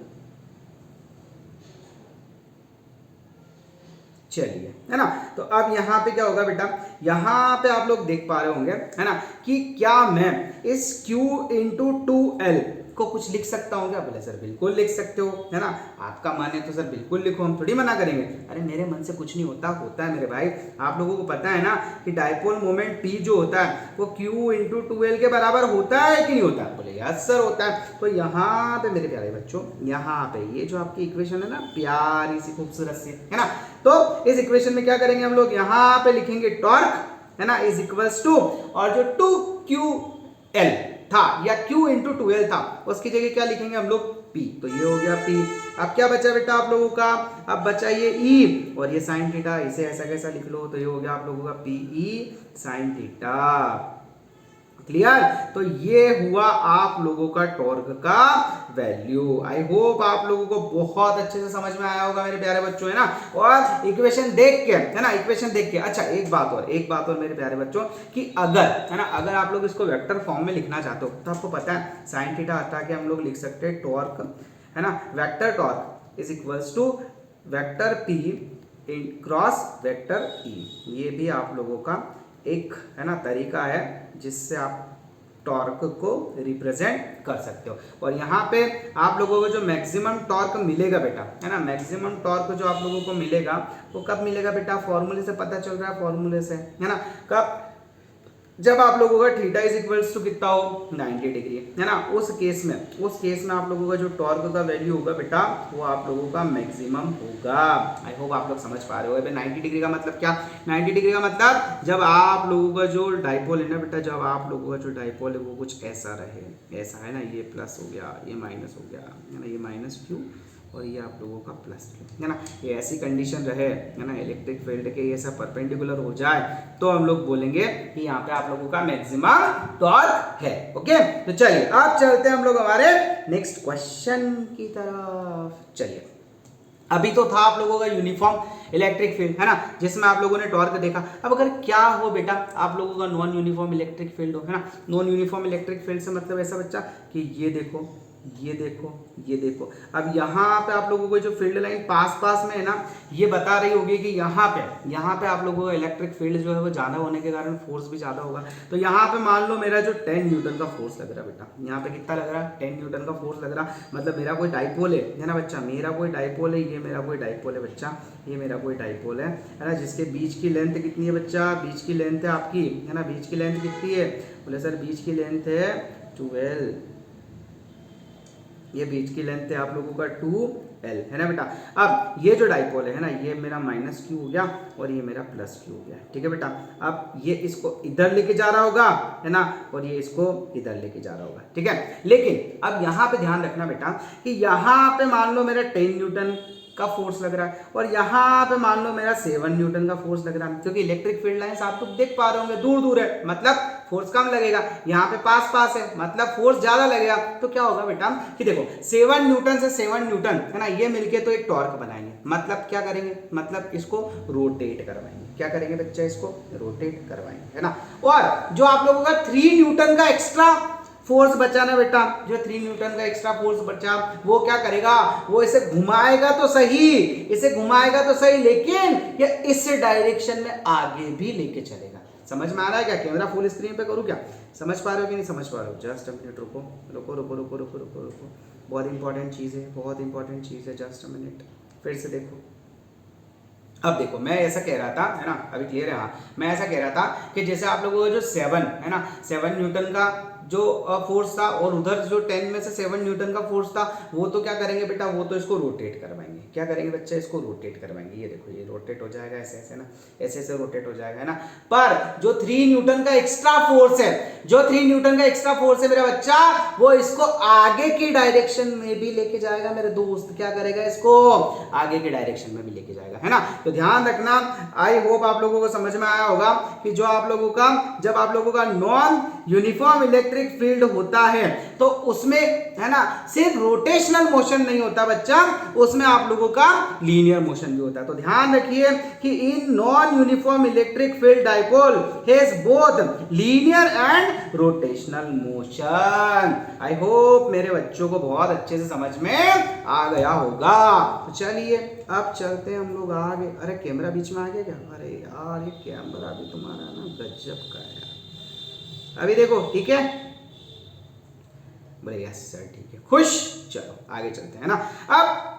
चलिए, है ना। तो अब यहाँ पे क्या होगा बेटा, यहाँ पे आप लोग देख पा रहे होंगे, है ना, कि क्या मैं इस Q इंटू 2L को कुछ लिख सकता हूँ क्या, बोले सर बिल्कुल लिख सकते हो, है ना, आपका मन है तो सर बिल्कुल लिखो, हम थोड़ी मना करेंगे। अरे मेरे मन से कुछ नहीं होता है मेरे भाई, आप लोगों को पता है ना कि डाइपोल मोमेंट P जो होता है वो Q इंटू 2L के बराबर होता है कि नहीं होता, बोले यस सर होता है। तो यहाँ पे मेरे प्यारे बच्चों, यहाँ पे ये जो आपकी इक्वेशन है ना, प्यारी सी खूबसूरत सी, है ना, तो इस इक्वेशन में क्या करेंगे हम लोग, यहाँ पे लिखेंगे टॉर्क, है ना, इज इक्वल्स टू, और जो 2QL था या Q इंटू 2L था उसकी जगह क्या लिखेंगे हम लोग, P। तो ये हो गया P। अब क्या बचा बेटा आप लोगों का, अब बचा ये E और ये साइन थीटा, इसे ऐसा कैसा लिख लो, तो ये हो गया आप लोगों का PE साइन थीटा। क्लियर। तो ये हुआ आप लोगों का टॉर्क का वैल्यू। आई होप आप लोगों को बहुत अच्छे से समझ में आया होगा मेरे प्यारे बच्चों, है ना। और इक्वेशन देख के, है ना, इक्वेशन देख के। अच्छा एक बात और मेरे प्यारे बच्चों कि अगर, है ना, अगर आप लोग इसको वेक्टर फॉर्म में लिखना चाहते हो तो आपको पता है साइन थीटा हटा के हम लोग लिख सकते हैं टॉर्क, है ना, vector torque is equals to vector P in cross vector E. ये भी आप लोगों का एक, है ना, तरीका है जिससे आप टॉर्क को रिप्रेजेंट कर सकते हो। और यहाँ पे आप लोगों को जो मैक्सिमम टॉर्क मिलेगा बेटा, है ना, मैक्सिमम टॉर्क जो आप लोगों को मिलेगा वो कब मिलेगा बेटा, फॉर्मूले से पता चल रहा है, फॉर्मूले से, है ना, कब, जब आप लोगों का थीटा इज इक्वल्स टू कितना हो 90 डिग्री, है ना। उस केस में आप लोगों का जो टॉर्क का वैल्यू होगा बेटा वो आप लोगों का मैक्सिमम होगा। आई होप आप लोग समझ पा रहे हो। 90 डिग्री का मतलब क्या, 90 डिग्री का मतलब जब आप लोगों का जो डाइपोल है ना बेटा, जब आप लोगों का जो डाइपोल है वो कुछ ऐसा रहे, ऐसा, है ना, ये प्लस हो गया, ये माइनस हो गया, है ना, ये माइनस क्यू और ये आप लोगों का प्लस क्यू, है ना, ये ऐसी कंडीशन रहे, है ना, इलेक्ट्रिक फील्ड के ये सब परपेंडिकुलर हो जाए तो हम लोग बोलेंगे कि यहाँ पे आप लोगों का मैक्सिमम टॉर्क है। ओके, तो चलिए अब चलते हैं हम लोग हमारे नेक्स्ट क्वेश्चन की तरफ। चलिए, अभी तो था आप लोगों का यूनिफॉर्म इलेक्ट्रिक फील्ड, है ना, जिसमें आप लोगों ने टॉर्क देखा। अब अगर क्या हो बेटा आप लोगों का नॉन यूनिफॉर्म इलेक्ट्रिक फील्ड हो, है ना। नॉन यूनिफॉर्म इलेक्ट्रिक फील्ड से मतलब ऐसा बच्चा कि ये देखो, ये देखो, ये देखो। अब यहाँ पे आप लोगों को जो फील्ड लाइन पास में है ना, ये बता रही होगी कि यहाँ पे आप लोगों का इलेक्ट्रिक फील्ड जो है वो ज़्यादा होने के कारण फोर्स भी ज़्यादा होगा। तो यहाँ पे मान लो मेरा जो 10 न्यूटन का फोर्स लग रहा है बेटा, यहाँ पे कितना लग रहा है, 10 न्यूटन का फोर्स लग रहा, मतलब मेरा कोई डाइपोल है ना बच्चा, मेरा कोई डाइपोल है, ये मेरा कोई डाइपोल है बच्चा, ये मेरा कोई डाइपोल है ना, जिसके बीच की लेंथ कितनी है बच्चा, बीच की लेंथ है आपकी, है ना, बीच की लेंथ कितनी है, बोले सर बीच की लेंथ है 12, ये बीच की लेंथ है आप लोगों का 2L, है ना बेटा। अब ये जो डाइपोल है ना, ये मेरा माइनस क्यू हो गया और ये मेरा प्लस क्यू हो गया, ठीक है बेटा। अब ये इसको इधर लेके जा रहा होगा, है ना, और ये इसको इधर लेके जा रहा होगा, ठीक है। लेकिन अब यहाँ पे ध्यान रखना बेटा कि यहाँ पे मान लो मेरा 10 न्यूटन का फोर्स लग रहा है और यहाँ पे मान लो मेरा 7 न्यूटन का फोर्स लग रहा है, क्योंकि इलेक्ट्रिक फील्ड लाइंस आप तो देख पा रहे होंगे दूर दूर है, मतलब फोर्स कम लगेगा। यहाँ पे पास है मतलब फोर्स ज्यादा लगेगा। तो क्या होगा बेटा कि देखो 7 न्यूटन से 7 न्यूटन, है ना, ये मिलके तो एक टॉर्क बनाएंगे। मतलब क्या करेंगे, मतलब इसको रोटेट करवाएंगे। क्या करेंगे बच्चा, इसको रोटेट करवाएंगे, है ना। और जो आप लोगों का 3 न्यूटन का एक्स्ट्रा फोर्स बचा ना बेटा, जो 3 न्यूटन का एक्स्ट्रा फोर्स बचा वो क्या करेगा, वो इसे घुमाएगा तो सही, इसे घुमाएगा तो सही, लेकिन ये इस डायरेक्शन में आगे भी लेके चलेगा। समझ में आ रहा है क्या, कैमरा फुल स्क्रीन पे करूँ क्या, समझ पा रहे हो कि नहीं समझ पा रहे हो, जस्ट अ मिनट रुको रुको रुको रुको रुको रुको रुको, बहुत इंपॉर्टेंट चीज़ है, बहुत इंपॉर्टेंट चीज़ है, जस्ट अ मिनट, फिर से देखो। अब देखो मैं ऐसा कह रहा था, है ना, अभी क्लियर है, हाँ, मैं ऐसा कह रहा था कि जैसे आप लोगों को जो 7, है ना, 7 न्यूटन का जो फोर्स था और उधर जो 10 में से 7 न्यूटन का फोर्स था, वो तो क्या करेंगे बेटा, वो तो इसको रोटेट करवाएंगे। क्या करेंगे बच्चा, इसको रोटेट करवाएंगे। ये देखो ये रोटेट हो जाएगा ऐसे ऐसे ना, ऐसे ऐसे रोटेट हो जाएगा, है ना। पर जो 3 न्यूटन का एक्स्ट्रा फोर्स है, जो 3 न्यूटन का एक्स्ट्रा फोर्स है मेरा बच्चा, वो इसको आगे की डायरेक्शन में भी लेके जाएगा मेरे दोस्त। क्या करेगा, इसको आगे की डायरेक्शन में भी लेके जाएगा, है ना। तो ध्यान रखना, आई होप आप लोगों को समझ में आया होगा कि जो आप लोगों का, जब आप लोगों का नॉन यूनिफॉर्म इलेक्ट्रिक फील्ड होता है तो उसमें, है ना, सिर्फ रोटेशनल मोशन नहीं होता बच्चा, उसमें आप लोगों का लीनियर मोशन भी होता है। तो ध्यान रखिए कि in non uniform electric field dipole has both linear and rotational motion. I hope मेरे बच्चों को बहुत अच्छे से समझ में आ गया होगा। तो चलिए अब चलते हैं हम लोग आगे। अरे कैमरा बीच में आ गया क्या, अरे यार ये कैमरा भी तुम्हारा ना गजब का है। अभी देखो ठीक है, बोले यस सर ठीक है, खुश। चलो आगे चलते हैं ना। अब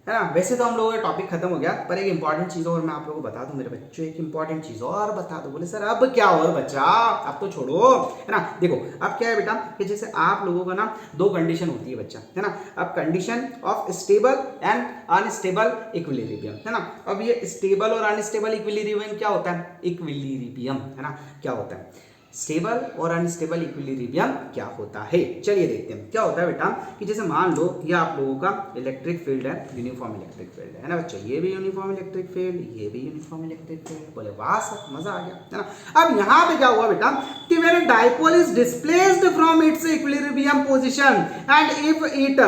है ना, वैसे तो हम लोगों का टॉपिक खत्म हो गया, पर एक इंपॉर्टेंट चीज और मैं आप लोगों को बता दूं मेरे बच्चों, एक इंपॉर्टेंट चीज और बता दो। बोले सर अब क्या और बचा, अब तो छोड़ो, है ना। देखो अब क्या है बेटा कि जैसे आप लोगों का ना 2 कंडीशन होती है बच्चा, है ना। अब condition of stable and unstable equilibrium, है ना। अब ये स्टेबल और अनस्टेबल इक्विलिब्रियम क्या होता है, इक्विलिब्रियम, है ना, क्या होता है। स्टेबल और अनस्टेबल इक्विलिब्रियम क्या होता है, चलिए देखते हैं। क्या होता है बेटा कि जैसे मान लो ये आप लोगों का इलेक्ट्रिक फील्ड है, यूनिफॉर्म इलेक्ट्रिक फील्ड है ना बच्चों, ये भी यूनिफॉर्म इलेक्ट्रिक फील्ड, ये भी यूनिफॉर्म इलेक्ट्रिक फील्ड। बोले वाह सर मजा आ गया, है ना। अब यहाँ पे क्या हुआ बेटा कि when a dipole is displaced from its equilibrium position and if it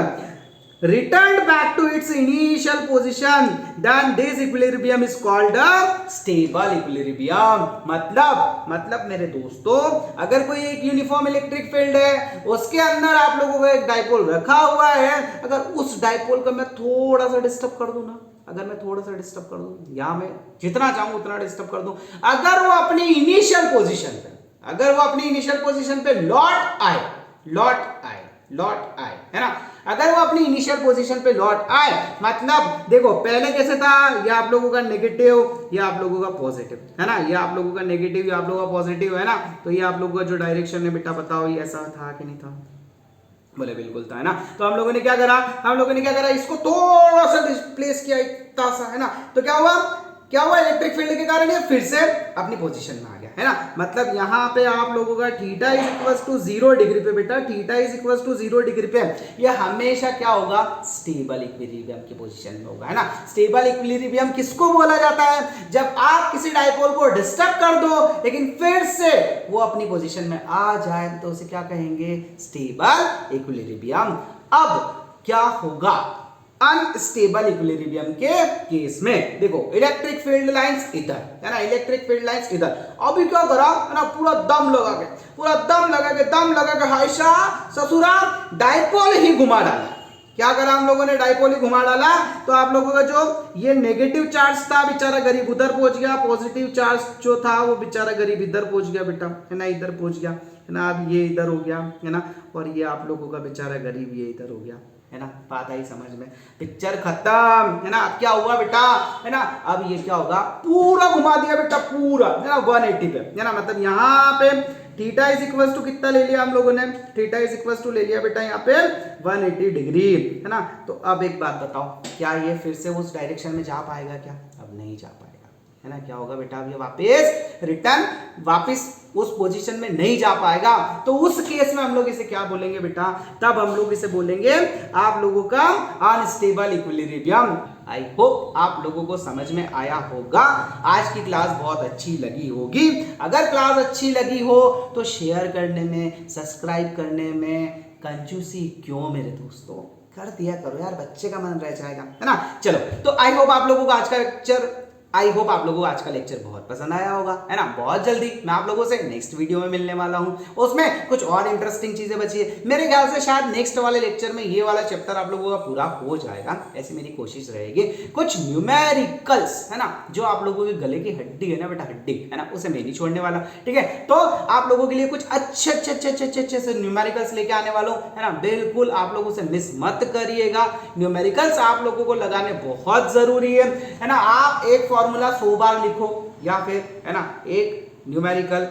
returned back to its initial position, then this equilibrium is called a stable equilibrium। मतलब मेरे दोस्तों, अगर कोई एक यूनिफॉर्म इलेक्ट्रिक फील्ड है, उसके अंदर आप लोगों का एक डाइपोल रखा हुआ है, अगर उस डाइपोल को मैं थोड़ा सा डिस्टर्ब कर दूं ना, अगर मैं थोड़ा सा डिस्टर्ब कर दूं, या मैं जितना चाहूं उतना डिस्टर्ब कर दूं, अगर वो अपनी इनिशियल पोजीशन पे लौट आए, है ना। अगर वो अपनी इनिशियल पोजीशन पे लौट आए, मतलब देखो पहले कैसे था, ये आप लोगों का नेगेटिव, ये आप लोगों का पॉजिटिव, है ना, ये आप लोगों का नेगेटिव, ये आप लोगों का पॉजिटिव, है ना। तो ये आप लोगों का जो डायरेक्शन है बेटा बताओ ये ऐसा था कि नहीं था? बोले बिल्कुल था, है ना। तो हम लोगों ने क्या करा, इसको थोड़ा सा डिस्प्लेस किया इतना सा, है ना। तो क्या हुआ इलेक्ट्रिक फील्ड के कारण ये फिर से अपनी पोजीशन में आ गया, है ना। मतलब यहाँ पे आप लोगों का theta is equals to 0 degree पे बेटा, theta is equals to 0 degree पे ये हमेशा क्या होगा, स्टेबल इक्विलिब्रियम की पोजीशन में होगा, है ना। स्टेबल इक्विलिब्रियम किसको बोला जाता है? जब आप किसी डाइपोल को डिस्टर्ब कर दो लेकिन फिर से वो अपनी पोजीशन में आ जाए तो उसे क्या कहेंगे, स्टेबल इक्विलिब्रियम। अब क्या होगा अनस्टेबल इक्विलिब्रियम के केस में? देखो इलेक्ट्रिक फील्ड लाइंस इधर, है ना, इलेक्ट्रिक फील्ड लाइंस इधर। अभी क्या करा, है ना, पूरा दम लगा के हाइशा ससुरा डाइपोल ही घुमा डाला। क्या करा हम लोगों ने, डाइपोल ही घुमा डाला। तो आप लोगों का जो ये नेगेटिव चार्ज था बेचारा गरीब उधर पहुंच गया, पॉजिटिव चार्ज जो था वो बेचारा गरीब इधर पहुंच गया बेटा, है ना, इधर पहुंच गया, है ना। अब ये इधर हो गया, है ना, और ये आप लोगों का बेचारा गरीब ये इधर हो गया, है ना। बात आई समझ में, पिक्चर खत्म, है ना। अब क्या हुआ बेटा, है ना, अब ये क्या होगा, पूरा घुमा दिया बेटा, पूरा, है ना, 180 पे, है ना। मतलब यहाँ पे थीटा इज इक्वल्स टू कितना ले लिया हम लोगों ने, थीटा इज इक्वल्स टू ले लिया बेटा यहाँ पे 180 डिग्री, है ना। तो अब एक बात बताओ, क्या ये फिर से उस डायरेक्शन में जा पाएगा क्या? अब नहीं जा पाएगा, है ना। क्या होगा बेटा, अब ये वापस उस पोजीशन में नहीं जा पाएगा। तो उस केस में हम लोग इसे क्या बोलेंगे बेटा, तब हम लोग इसे बोलेंगे आप लोगों का अनस्टेबल इक्विलिब्रियम। आई होप आप लोगों को समझ में आया होगा। आज की क्लास बहुत अच्छी लगी होगी। अगर क्लास अच्छी लगी हो तो शेयर करने में, सब्सक्राइब करने में कंजूसी क्यों मेरे दोस्तों, कर दिया करो यार, बच्चे का मन रह जाएगा, है ना। चलो तो आई होप आप लोगों को आज का लेक्चर बहुत पसंद आया होगा, है ना। बहुत जल्दी मैं आप लोगों से नेक्स्ट वीडियो में मिलने वाला हूं, उसमें कुछ और इंटरेस्टिंग चीजें बची है। मेरे ख्याल से शायद नेक्स्ट वाले लेक्चर में ये वाला चैप्टर आप लोगों का पूरा हो जाएगा, ऐसी मेरी कोशिश रहेगी। कुछ न्यूमेरिकल्स, है ना, जो आप लोगों के गले की हड्डी है ना बेटा, हड्डी, है ना, उसे मैं नहीं छोड़ने वाला, ठीक है। तो आप लोगों के लिए कुछ अच्छे से न्यूमेरिकल्स लेके आने वाला हूं, है ना। बिल्कुल आप लोगों से मिस मत करिएगा। न्यूमेरिकल्स आप लोगों को लगाने बहुत जरूरी है ना। आप एक फॉर्मूला 100 बार लिखो, या फिर, है ना, एक न्यूमेरिकल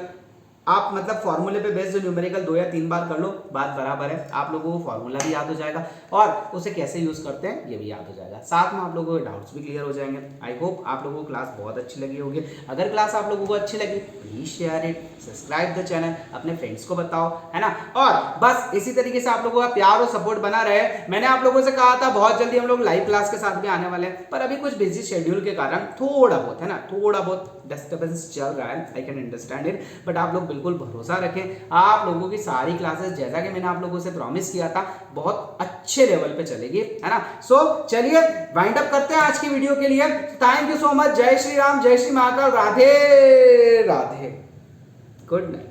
आप मतलब फॉर्मूले पे बेस्ड न्यूमेरिकल 2 या 3 बार कर लो, बात बराबर है। आप लोगों को फॉर्मूला भी याद हो जाएगा और उसे कैसे यूज करते हैं ये भी याद हो जाएगा, साथ में आप लोगों के डाउट्स भी क्लियर हो जाएंगे। आई होप आप लोगों को क्लास बहुत अच्छी लगी होगी। अगर क्लास आप लोगों को अच्छी लगी please share it, subscribe the channel, अपने फ्रेंड्स को बताओ, है ना। और बस इसी तरीके से आप लोगों का प्यार और सपोर्ट बना रहे। मैंने आप लोगों से कहा था बहुत जल्दी हम लोग लाइव क्लास के साथ भी आने वाले हैं, पर अभी कुछ बिजी शेड्यूल के कारण थोड़ा बहुत, है ना, थोड़ा बहुत डिस्टर्बेंस चल रहा है। I can understand it, but आप लोग बिल्कुल भरोसा रखें, आप लोगों की सारी क्लासेस जैसा कि मैंने आप लोगों से प्रॉमिस किया था बहुत अच्छे लेवल पे चलेगी, है ना। सो चलिए वाइंड अप करते हैं आज की वीडियो के लिए। Thank you so much. जय श्री राम, जय श्री महाकाल, राधे राधे, गुड नाइट।